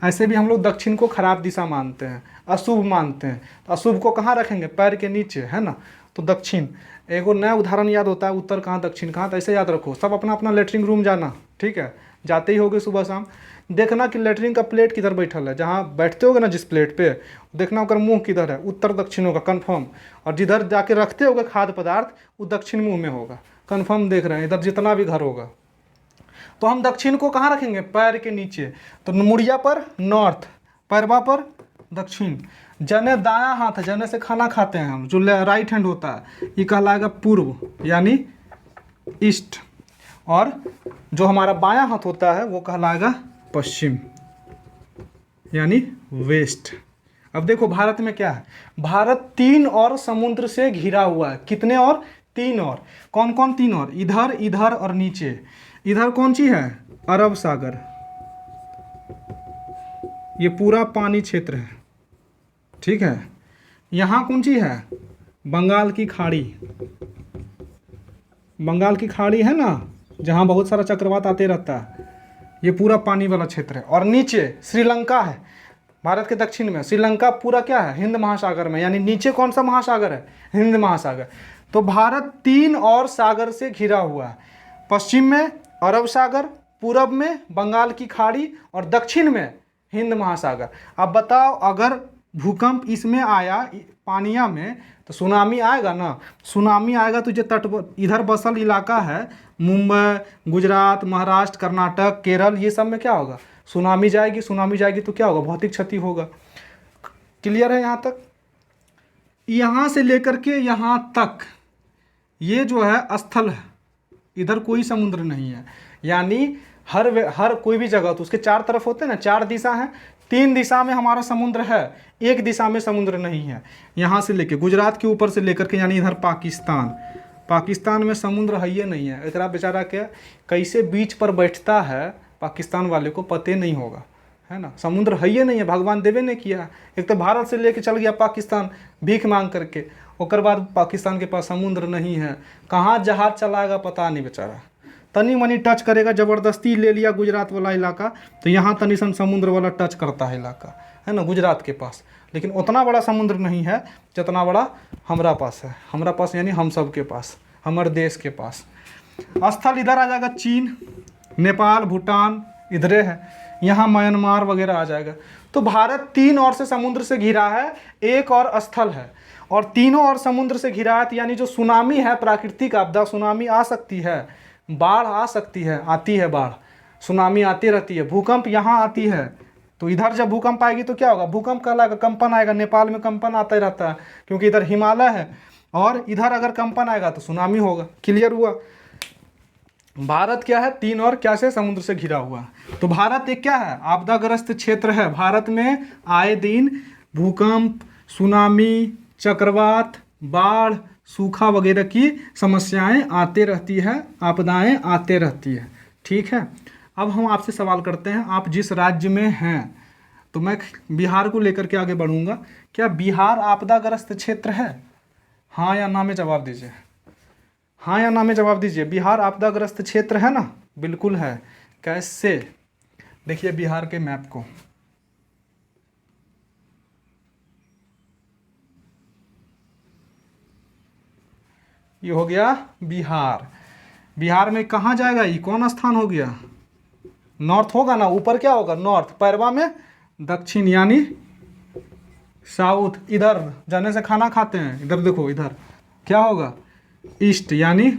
[SPEAKER 1] ऐसे भी हम लोग दक्षिण को खराब दिशा मानते हैं, अशुभ मानते हैं, तो अशुभ को कहाँ रखेंगे, पैर के नीचे, है ना, तो दक्षिण। एगो नया उदाहरण याद होता है, उत्तर कहाँ दक्षिण कहाँ, तो ऐसे याद रखो। सब अपना अपना लेटरिन रूम जाना, ठीक है, जाते ही होगे सुबह शाम, देखना कि लेटरिन का प्लेट किधर बैठल है, जहाँ बैठते होगे ना जिस प्लेट पे, देखना होकर मुंह किधर है, उत्तर दक्षिण होगा कन्फर्म। और जिधर जाके रखते होगे खाद्य पदार्थ वो दक्षिण मुंह में होगा, कन्फर्म देख रहे हैं इधर जितना भी घर होगा। तो हम दक्षिण को कहाँ रखेंगे, पैर के नीचे, तो मुड़िया पर नॉर्थ, पैरवा पर दक्षिण। जने दायां हाथ है, जने से खाना खाते हैं हम, जो राइट हैंड होता है ये कहलाएगा पूर्व यानी ईस्ट, और जो हमारा बायां हाथ होता है वो कहलाएगा पश्चिम यानी वेस्ट। अब देखो भारत में क्या है, भारत 3 और समुद्र से घिरा हुआ है। कितने और? 3 और। कौन कौन 3 और? इधर, इधर और नीचे। इधर कौन सी है? अरब सागर, ये पूरा पानी क्षेत्र है, ठीक है। यहाँ कौन सी है? बंगाल की खाड़ी। बंगाल की खाड़ी है ना, जहाँ बहुत सारा चक्रवात आते रहता है, ये पूरा पानी वाला क्षेत्र है। और नीचे श्रीलंका है, भारत के दक्षिण में श्रीलंका पूरा क्या है? हिंद महासागर में। यानी नीचे कौन सा महासागर है? हिंद महासागर। तो भारत 3 और सागर से घिरा हुआ है। पश्चिम में अरब सागर, पूरब में बंगाल की खाड़ी और दक्षिण में हिंद महासागर। अब बताओ, अगर भूकंप इसमें आया पानिया में तो सुनामी आएगा ना? सुनामी आएगा तो जो तट इधर बसल इलाका है, मुंबई, गुजरात, महाराष्ट्र, कर्नाटक, केरल, ये सब में क्या होगा? सुनामी जाएगी। सुनामी जाएगी तो क्या होगा? भौतिक क्षति होगा। क्लियर है यहाँ तक? यहाँ से लेकर के यहाँ तक ये जो है स्थल है, इधर कोई समुद्र नहीं है। यानी हर कोई भी जगह, तो उसके 4 तरफ होते हैं ना, 4 दिशा हैं। 3 दिशा में हमारा समुद्र है, 1 दिशा में समुद्र नहीं है। यहाँ से लेके गुजरात के ऊपर से लेकर के, यानी इधर पाकिस्तान में समुद्र है, ये नहीं है। इतना बेचारा क्या कैसे बीच पर बैठता है, पाकिस्तान वाले को पते नहीं होगा, है ना। समुद्र है ये नहीं है, भगवान देवे ने किया। एक तो भारत से लेके चल गया पाकिस्तान भीख मांग करके, उसके बाद पाकिस्तान के पास समुद्र नहीं है। कहाँ जहाज चलाएगा पता नहीं बेचारा। तनी मनी टच करेगा, ज़बरदस्ती ले लिया गुजरात वाला इलाका, तो यहाँ तनी सन समुद्र वाला टच करता है इलाका, है ना, गुजरात के पास। लेकिन उतना बड़ा समुद्र नहीं है जितना बड़ा हमारा पास है। हमारा पास यानी हम सब के पास, हमारे देश के पास। स्थल इधर आ जाएगा, चीन, नेपाल, भूटान इधरे है। यहाँ म्यांमार वगैरह आ जाएगा। तो भारत 3 ओर से समुद्र से घिरा है, 1 और स्थल है, और तीनों ओर समुद्र से घिरा है। तो यानी जो सुनामी है, प्राकृतिक आपदा, सुनामी आ सकती है, बाढ़ आ सकती है, आती है बाढ़, सुनामी आती रहती है। भूकंप यहाँ आती है, तो इधर जब भूकंप आएगी तो क्या होगा? भूकंप कहलाएगा, कंपन आएगा। नेपाल में कंपन आता रहता है क्योंकि इधर हिमालय है, और इधर अगर कंपन आएगा तो सुनामी होगा। क्लियर हुआ? भारत क्या है? 3 और क्या से? समुद्र से घिरा हुआ। तो भारत एक क्या है? आपदाग्रस्त क्षेत्र है। भारत में आए दिन भूकंप, सुनामी, चक्रवात, बाढ़, सूखा वगैरह की समस्याएं आते रहती है, आपदाएं आते रहती है, ठीक है। अब हम आपसे सवाल करते हैं, आप जिस राज्य में हैं, तो मैं बिहार को लेकर के आगे बढ़ूंगा। क्या बिहार आपदाग्रस्त क्षेत्र है? हाँ या ना में जवाब दीजिए। हाँ या ना में जवाब दीजिए। बिहार आपदाग्रस्त क्षेत्र है ना? बिल्कुल है। कैसे? देखिए बिहार के मैप को, ये हो गया बिहार। बिहार में कहाँ जाएगा? ये कौन स्थान हो गया? नॉर्थ होगा ना, ऊपर क्या होगा? नॉर्थ, पैरवा में दक्षिण यानी साउथ। इधर जाने से खाना खाते हैं, इधर देखो, इधर क्या होगा? ईस्ट यानी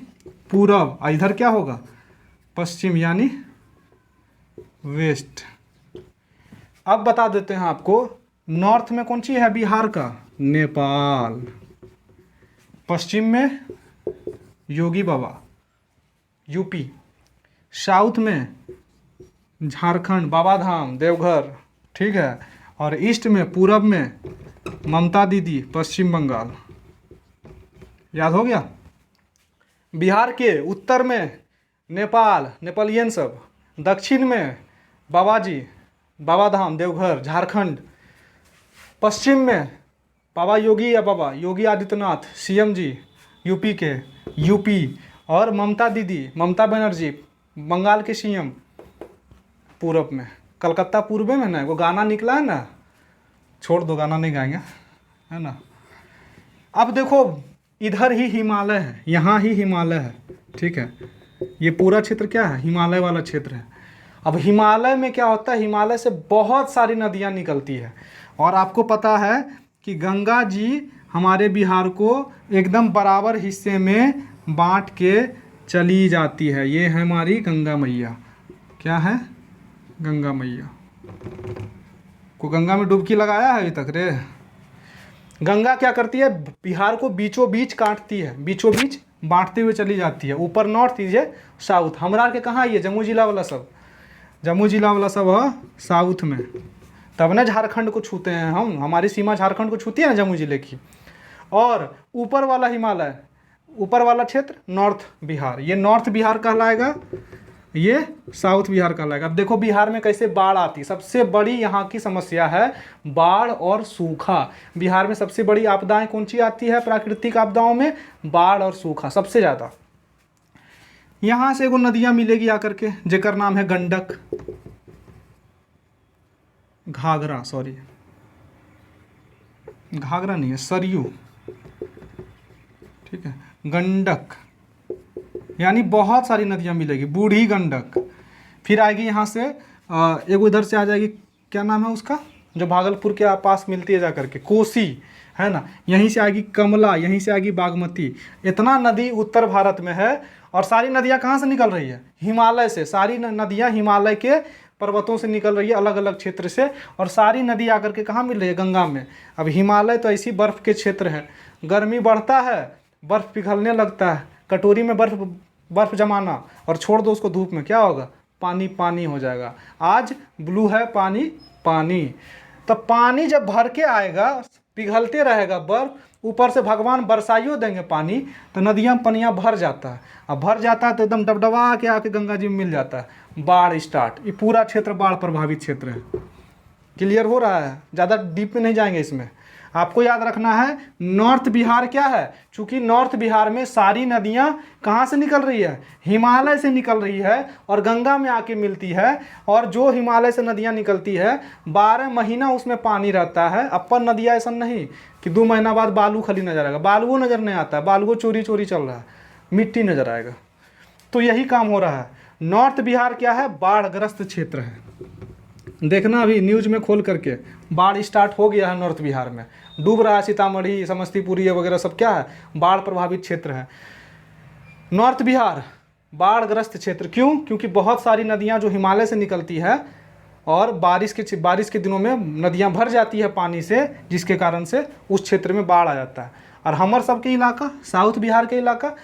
[SPEAKER 1] पूरब। इधर क्या होगा? पश्चिम यानी वेस्ट। अब बता देते हैं आपको, नॉर्थ में कौन सी है बिहार का? नेपाल। पश्चिम में योगी बाबा, यूपी। साउथ में झारखंड, बाबा धाम, देवघर, ठीक है। और ईस्ट में, पूरब में ममता दीदी, पश्चिम बंगाल। याद हो गया? बिहार के उत्तर में नेपाल, नेपालियन सब। दक्षिण में बाबाजी, बाबा धाम, देवघर, झारखंड। पश्चिम में बाबा योगी या बाबा योगी आदित्यनाथ, सीएम जी यूपी के, यूपी। और ममता दीदी, ममता बनर्जी, बंगाल के सीएम, पूरब में। कलकत्ता पूर्व में ना, वो गाना निकला है ना, छोड़ दो, गाना नहीं गाएंगे, है ना। अब देखो, इधर ही हिमालय है, यहाँ ही हिमालय है, ठीक है। ये पूरा क्षेत्र क्या है? हिमालय वाला क्षेत्र है। अब हिमालय में क्या होता है? हिमालय से बहुत सारी नदियाँ निकलती है, और आपको पता है कि गंगा जी हमारे बिहार को एकदम बराबर हिस्से में बांट के चली जाती है। ये है हमारी गंगा मैया। क्या है? गंगा मैया। को गंगा में डुबकी लगाया है अभी तक रे? गंगा क्या करती है? बिहार को बीचों बीच काटती है, बीचों बीच बांटते हुए चली जाती है। ऊपर नॉर्थ, ये साउथ। हमरा के कहाँ? ये जम्मू जिला वाला सब जम्मू जिला वाला सब है साउथ में, तब ना झारखंड को छूते हैं हम, हमारी सीमा झारखंड को छूती है ना जम्मू जिले की। और ऊपर वाला हिमालय, ऊपर वाला क्षेत्र नॉर्थ बिहार, ये नॉर्थ बिहार कहलाएगा, ये साउथ बिहार कहलाएगा। अब देखो बिहार में कैसे बाढ़ आती है, सबसे बड़ी यहाँ की समस्या है बाढ़ और सूखा। बिहार में सबसे बड़ी आपदाएं कौन सी आती है प्राकृतिक आपदाओं में? बाढ़ और सूखा सबसे ज़्यादा। यहाँ से एगो नदियाँ मिलेगी आकर के, जेकर नाम है गंडक, घाघरा, सॉरी घाघरा नहीं है, सरयू, ठीक है, गंडक, यानी बहुत सारी नदियाँ मिलेगी, बूढ़ी गंडक। फिर आएगी यहाँ से एगो इधर से आ जाएगी, क्या नाम है उसका, जो भागलपुर के पास मिलती है जा करके, कोसी, है ना। यहीं से आएगी कमला, यहीं से आएगी बागमती। इतना नदी उत्तर भारत में है। और सारी नदियाँ कहाँ से निकल रही है? हिमालय से। सारी नदियाँ हिमालय के पर्वतों से निकल रही है, अलग अलग क्षेत्र से। और सारी नदी आकर के कहाँ मिल रही है? गंगा में। अब हिमालय तो ऐसी बर्फ़ के क्षेत्र है, गर्मी बढ़ता है, बर्फ़ पिघलने लगता है, कटोरी में बर्फ़ जमाना और छोड़ दो उसको धूप में, क्या होगा? पानी पानी हो जाएगा। आज ब्लू है पानी पानी। तो पानी जब भर के आएगा, पिघलते रहेगा बर्फ़, ऊपर से भगवान बरसाइयो देंगे पानी, तो नदियाँ पनियाँ भर जाता है। अब भर जाता है तो एकदम डबडबा के आके गंगा जी में मिल जाता है, बाढ़ स्टार्ट। ये पूरा क्षेत्र बाढ़ प्रभावित क्षेत्र है। क्लियर हो रहा है? ज़्यादा डीप में नहीं जाएंगे इसमें। आपको याद रखना है नॉर्थ बिहार क्या है, चूंकि नॉर्थ बिहार में सारी नदियां कहाँ से निकल रही है? हिमालय से निकल रही है और गंगा में आके मिलती है। और जो हिमालय से नदियां निकलती है 12 महीना उसमें पानी रहता है। अपर नदियाँ ऐसा नहीं कि 2 महीना बाद बालू खाली नजर आएगा, बालुओं नजर नहीं आता है, बालुओं चोरी चोरी चल रहा है, मिट्टी नजर आएगा। तो यही काम हो रहा है। नॉर्थ बिहार क्या है? बाढ़ग्रस्त क्षेत्र है। देखना अभी न्यूज में खोल करके, बाढ़ स्टार्ट हो गया है नॉर्थ बिहार में, डूब रहा है सीतामढ़ी, समस्तीपुरी वगैरह सब, क्या है? बाढ़ प्रभावित क्षेत्र है नॉर्थ बिहार, बाढ़ग्रस्त क्षेत्र। क्यों? क्योंकि बहुत सारी नदियां जो हिमालय से निकलती है और बारिश के दिनों में नदियां भर जाती है पानी से, जिसके कारण से उस क्षेत्र में बाढ़ आ जाता है। और हमर सबके इलाका, साउथ बिहार के इलाका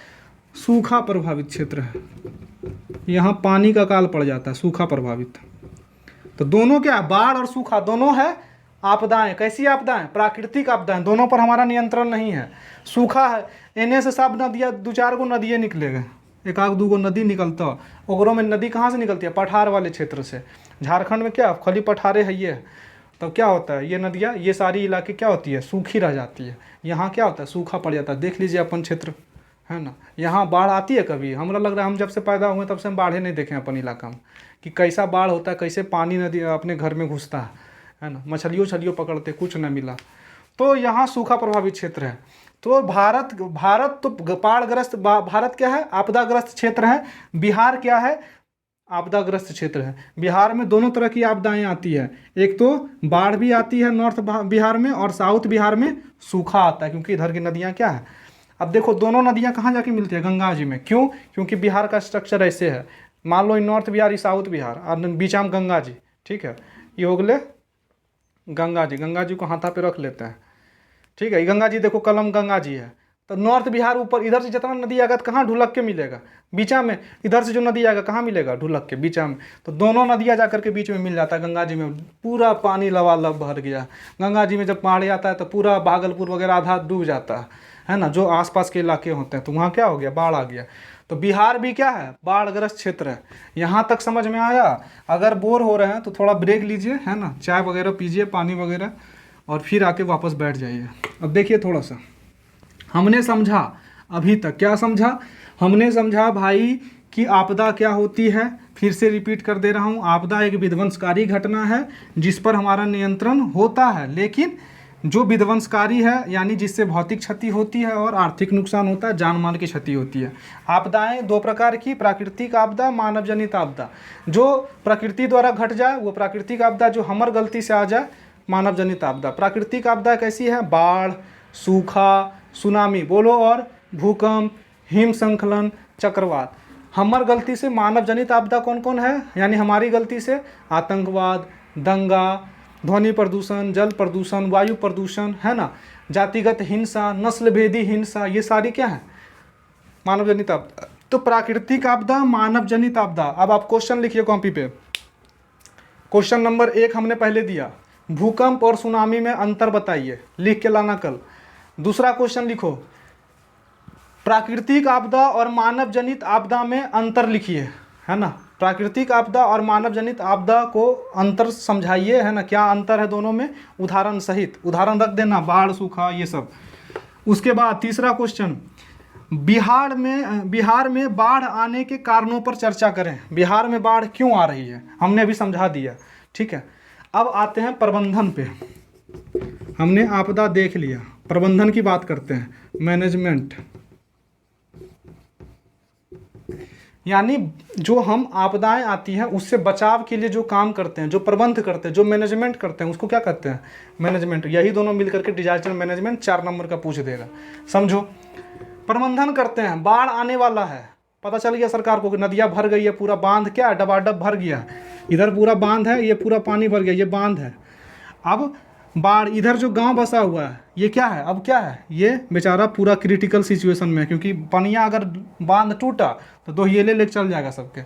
[SPEAKER 1] सूखा प्रभावित क्षेत्र है, यहाँ पानी का काल पड़ जाता है, सूखा प्रभावित। तो दोनों क्या, बाढ़ और सूखा दोनों है आपदाएं। कैसी आपदाएं? प्राकृतिक आपदाएं। दोनों पर हमारा नियंत्रण नहीं है। सूखा है, इन्हें से सब नदियाँ, 2-4 गो नदियाँ निकलेगा, 1-2 नदी निकलता। ओकरों में नदी कहाँ से निकलती है? पठार वाले क्षेत्र से। झारखंड में क्या खाली पठारे है ये, तब क्या होता है? ये नदियाँ, ये सारी इलाके क्या होती है? सूखी रह जाती है। यहाँ क्या होता है? सूखा पड़ जाता है। देख लीजिए अपन क्षेत्र, है ना। यहाँ बाढ़ आती है कभी? हमरा लग रहा है हम जब से पैदा हुए तब से हम बाढ़े नहीं देखे अपन इलाका में, कि कैसा बाढ़ होता है, कैसे पानी नदी अपने घर में घुसता है ना। मछलियों पकड़ते, कुछ न मिला। तो यहाँ सूखा प्रभावित क्षेत्र है। तो भारत तो बाढ़ग्रस्त, भारत क्या है? आपदाग्रस्त क्षेत्र है। बिहार क्या है? आपदाग्रस्त क्षेत्र है। बिहार में दोनों तरह की आपदाएं आती है, एक तो बाढ़ भी आती है नॉर्थ बिहार में, और साउथ बिहार में सूखा आता है, क्योंकि इधर की नदियाँ क्या है। अब देखो दोनों नदियाँ कहाँ जाके मिलती है? गंगा जी में। क्यों? क्योंकि बिहार का स्ट्रक्चर ऐसे है, मान लो नॉर्थ बिहार, ये साउथ बिहार, और बीच में गंगा जी, ठीक है। ये हो गए गंगा जी को हाथा पे रख लेते हैं, ठीक है। ये गंगा जी देखो, कलम गंगा जी है। तो नॉर्थ बिहार ऊपर, इधर से जितना नदी आएगा तो कहाँ ढुलक के मिलेगा? बीचा में। इधर से जो नदी आएगा कहाँ मिलेगा? ढुलक के बीचा में। तो दोनों नदियाँ जा करके बीच में मिल जाता है। गंगा जी में पूरा पानी लबालब भर गया। गंगा जी में जब बाढ़ आता है तो पूरा भागलपुर वगैरह आधा डूब जाता है ना, जो आसपास के इलाके होते हैं। तो वहाँ क्या हो गया? बाढ़ आ गया। तो बिहार भी क्या है? बाढ़ग्रस्त क्षेत्र है। यहाँ तक समझ में आया? अगर बोर हो रहे हैं तो थोड़ा ब्रेक लीजिए, है ना, चाय वगैरह पीजिए, पानी वगैरह, और फिर आके वापस बैठ जाइए। अब देखिए थोड़ा सा हमने समझा अभी तक, क्या समझा? हमने समझा भाई कि आपदा क्या होती है। फिर से रिपीट कर दे रहा हूँ, आपदा एक विध्वंसकारी घटना है जिस पर हमारा नियंत्रण होता है, लेकिन जो विध्वंसकारी है यानी जिससे भौतिक क्षति होती है और आर्थिक नुकसान होता है, जान माल की क्षति होती है। आपदाएं 2 प्रकार की, प्राकृतिक आपदा, मानव जनित आपदा। जो प्रकृति द्वारा घट जाए वो प्राकृतिक आपदा, जो हमर गलती से आ जाए मानव जनित आपदा। प्राकृतिक आपदा कैसी है? बाढ़, सूखा, सुनामी, बोलो, और भूकंप, हिमस्खलन, चक्रवात। हमर गलती से मानव जनित आपदा कौन कौन है? यानी हमारी गलती से आतंकवाद, दंगा, ध्वनि प्रदूषण, जल प्रदूषण, वायु प्रदूषण, है ना, जातिगत हिंसा, नस्लभेदी हिंसा, ये सारी क्या है? मानव जनित आपदा। तो प्राकृतिक आपदा, मानव जनित आपदा। अब आप क्वेश्चन लिखिए कॉपी पे, क्वेश्चन नंबर 1 हमने पहले दिया, भूकंप और सुनामी में अंतर बताइए, लिख के लाना कल। दूसरा क्वेश्चन लिखो, प्राकृतिक आपदा और मानव जनित आपदा में अंतर लिखिए, है ना। प्राकृतिक आपदा और मानव जनित आपदा को अंतर समझाइए, है ना, क्या अंतर है दोनों में, उदाहरण सहित, उदाहरण रख देना, बाढ़, सूखा, ये सब। उसके बाद तीसरा क्वेश्चन, बिहार में बाढ़ आने के कारणों पर चर्चा करें। बिहार में बाढ़ क्यों आ रही है, हमने अभी समझा दिया, ठीक है। अब आते हैं प्रबंधन पे। हमने आपदा देख लिया, प्रबंधन की बात करते हैं, मैनेजमेंट। यानी जो हम आपदाएं आती हैं उससे बचाव के लिए जो काम करते हैं, जो प्रबंध करते हैं, जो मैनेजमेंट करते हैं, उसको क्या कहते हैं, मैनेजमेंट। यही दोनों मिलकर के डिजास्टर मैनेजमेंट 4 नंबर का पूछ देगा, समझो। प्रबंधन करते हैं, बाढ़ आने वाला है, पता चल गया सरकार को कि नदियाँ भर गई है, पूरा बांध क्या है, डबाडब भर गया, इधर पूरा बांध है, ये पूरा पानी भर गया, ये बांध है। अब बाढ़, इधर जो गांव बसा हुआ है ये क्या है, अब क्या है, ये बेचारा पूरा क्रिटिकल सिचुएशन में है, क्योंकि पनिया अगर बांध टूटा तो 2 हीले लेके चल जाएगा सबके।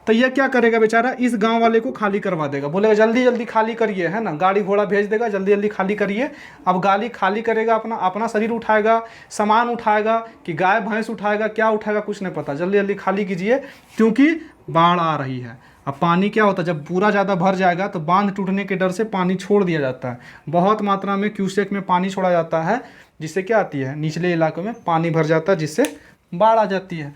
[SPEAKER 1] तो ये क्या करेगा बेचारा, इस गांव वाले को खाली करवा देगा, बोलेगा जल्दी जल्दी खाली करिए, है ना, गाड़ी घोड़ा भेज देगा, जल्दी जल्दी खाली करिए। अब गाड़ी खाली करेगा, अपना शरीर उठाएगा, सामान उठाएगा, कि गाय भैंस उठाएगा, क्या उठाएगा कुछ नहीं पता, जल्दी जल्दी खाली कीजिए, क्योंकि बाढ़ आ रही है। अब पानी क्या होता है, जब पूरा ज़्यादा भर जाएगा तो बांध टूटने के डर से पानी छोड़ दिया जाता है, बहुत मात्रा में क्यूसेक में पानी छोड़ा जाता है, जिससे क्या आती है, निचले इलाकों में पानी भर जाता है, जिससे बाढ़ आ जाती है।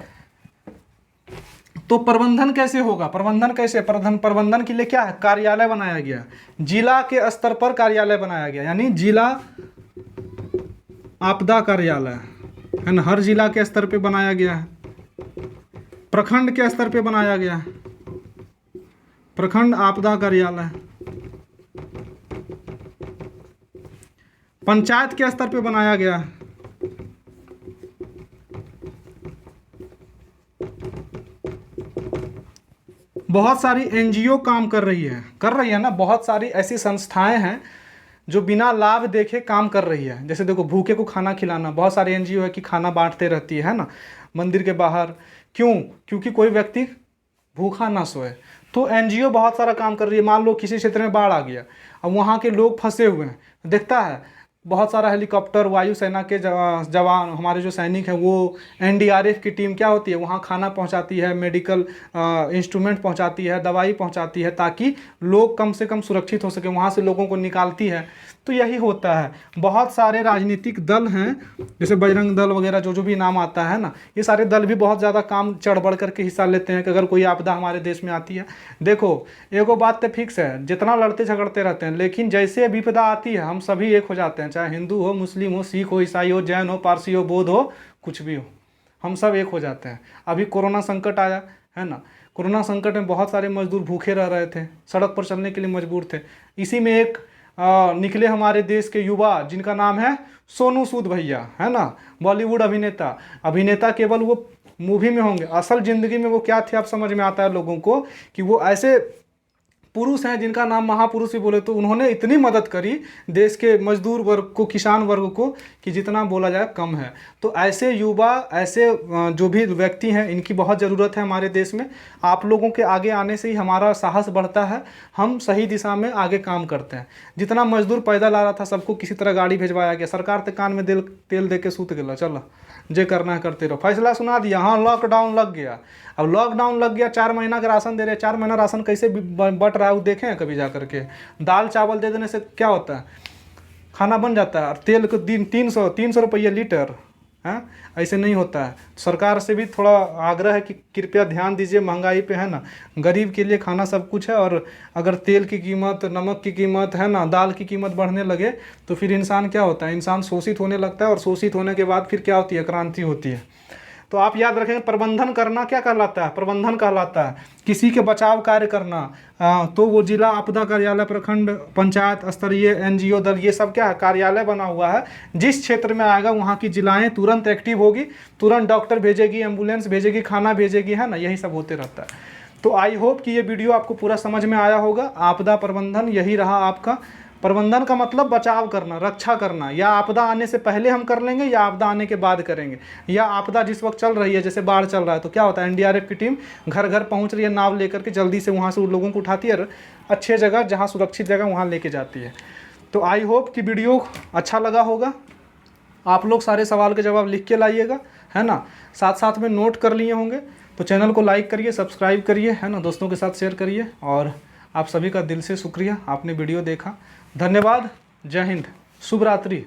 [SPEAKER 1] तो प्रबंधन कैसे होगा, प्रबंधन कैसे, प्रबंधन के लिए क्या है, कार्यालय बनाया गया, जिला के स्तर पर कार्यालय बनाया गया, यानी जिला आपदा कार्यालय, है ना, हर जिला के स्तर पे बनाया गया है। प्रखंड के स्तर पे बनाया गया है, प्रखंड आपदा कार्यालय। पंचायत के स्तर पे बनाया गया है, बहुत सारी एनजीओ काम कर रही है ना, बहुत सारी ऐसी संस्थाएं हैं जो बिना लाभ देखे काम कर रही है। जैसे देखो, भूखे को खाना खिलाना, बहुत सारी एनजीओ है कि खाना बांटते रहती है ना, मंदिर के बाहर। क्यों, क्योंकि कोई व्यक्ति भूखा ना सोए। तो एनजीओ बहुत सारा काम कर रही है। मान लो किसी क्षेत्र में बाढ़ आ गया, अब वहाँ के लोग फंसे हुए हैं, देखता है बहुत सारा हेलीकॉप्टर, वायुसेना के जवान, हमारे जो सैनिक हैं, वो एनडीआरएफ की टीम क्या होती है, वहाँ खाना पहुँचाती है, मेडिकल इंस्ट्रूमेंट पहुँचाती है, दवाई पहुँचाती है, ताकि लोग कम से कम सुरक्षित हो सके, वहाँ से लोगों को निकालती है। तो यही होता है। बहुत सारे राजनीतिक दल हैं, जैसे बजरंग दल वगैरह, जो भी नाम आता है ना, ये सारे दल भी बहुत ज़्यादा काम चढ़ बढ़ करके हिस्सा लेते हैं कि अगर कोई आपदा हमारे देश में आती है। देखो, एगो बात तो फिक्स है, जितना लड़ते झगड़ते रहते हैं, लेकिन जैसे विपदा आती है हम सभी एक हो जाते हैं, चाहे हिंदू हो, मुस्लिम हो, सिख हो, ईसाई हो, जैन हो, पारसी हो, बौद्ध हो, कुछ भी हो, हम सब एक हो जाते हैं। अभी कोरोना संकट आया है ना, कोरोना संकट में बहुत सारे मजदूर भूखे रह रहे थे, सड़क पर चलने के लिए मजबूर थे। इसी में एक निकले हमारे देश के युवा, जिनका नाम है सोनू सूद भैया, है ना, बॉलीवुड अभिनेता केवल वो मूवी में होंगे, असल ज़िंदगी में वो क्या थे आप समझ में आता है लोगों को, कि वो ऐसे पुरुष हैं जिनका नाम महापुरुष भी बोले तो उन्होंने इतनी मदद करी देश के मजदूर वर्ग को, किसान वर्ग को, कि जितना बोला जाए कम है। तो ऐसे युवा, ऐसे जो भी व्यक्ति हैं, इनकी बहुत ज़रूरत है हमारे देश में। आप लोगों के आगे आने से ही हमारा साहस बढ़ता है, हम सही दिशा में आगे काम करते हैं। जितना मजदूर पैदल आ रहा था, सबको किसी तरह गाड़ी भेजवाया गया, सरकार तो कान में तेल दे के सूत गया, चलो जे करना है करते रहो, फैसला सुना दिया, हाँ लॉकडाउन लग गया। अब लॉकडाउन लग गया, 4 महीना का राशन दे रहे हैं, 4 महीना राशन कैसे बट रहा है वो देखें हैं कभी जा करके। दाल चावल दे देने से क्या होता है, खाना बन जाता है, और तेल को दिन 300 रुपये लीटर, हाँ ऐसे नहीं होता है। सरकार से भी थोड़ा आग्रह है कि कृपया ध्यान दीजिए महंगाई पे, है ना, गरीब के लिए खाना सब कुछ है, और अगर तेल की कीमत, नमक की कीमत, है ना, दाल की कीमत बढ़ने लगे तो फिर इंसान क्या होता है, इंसान शोषित होने लगता है, और शोषित होने के बाद फिर क्या होती है, क्रांति होती है। तो आप याद रखेंगे, प्रबंधन करना क्या कहलाता है, प्रबंधन कहलाता है किसी के बचाव कार्य करना। तो वो जिला आपदा कार्यालय, प्रखंड, पंचायत स्तरीय एनजीओ दल, ये सब क्या है, कार्यालय बना हुआ है। जिस क्षेत्र में आएगा वहाँ की जिलाएं तुरंत एक्टिव होगी, तुरंत डॉक्टर भेजेगी, एम्बुलेंस भेजेगी, खाना भेजेगी, है ना, यही सब होते रहता है। तो आई होप कि ये वीडियो आपको पूरा समझ में आया होगा। आपदा प्रबंधन यही रहा आपका प्रबंधन का मतलब बचाव करना, रक्षा करना, या आपदा आने से पहले हम कर लेंगे या आपदा आने के बाद करेंगे, या आपदा जिस वक्त चल रही है, जैसे बाढ़ चल रहा है तो क्या होता है, एनडीआरएफ की टीम घर घर पहुंच रही है नाव लेकर के, जल्दी से वहाँ से उन लोगों को उठाती है, अच्छे जगह जहाँ सुरक्षित जगह वहाँ लेके जाती है। तो आई होप कि वीडियो अच्छा लगा होगा। आप लोग सारे सवाल के जवाब लिख के लाइएगा, है ना, साथ साथ में नोट कर लिए होंगे। तो चैनल को लाइक करिए, सब्सक्राइब करिए, है ना, दोस्तों के साथ शेयर करिए। और आप सभी का दिल से शुक्रिया, आपने वीडियो देखा। धन्यवाद। जय हिंद, शुभ रात्रि।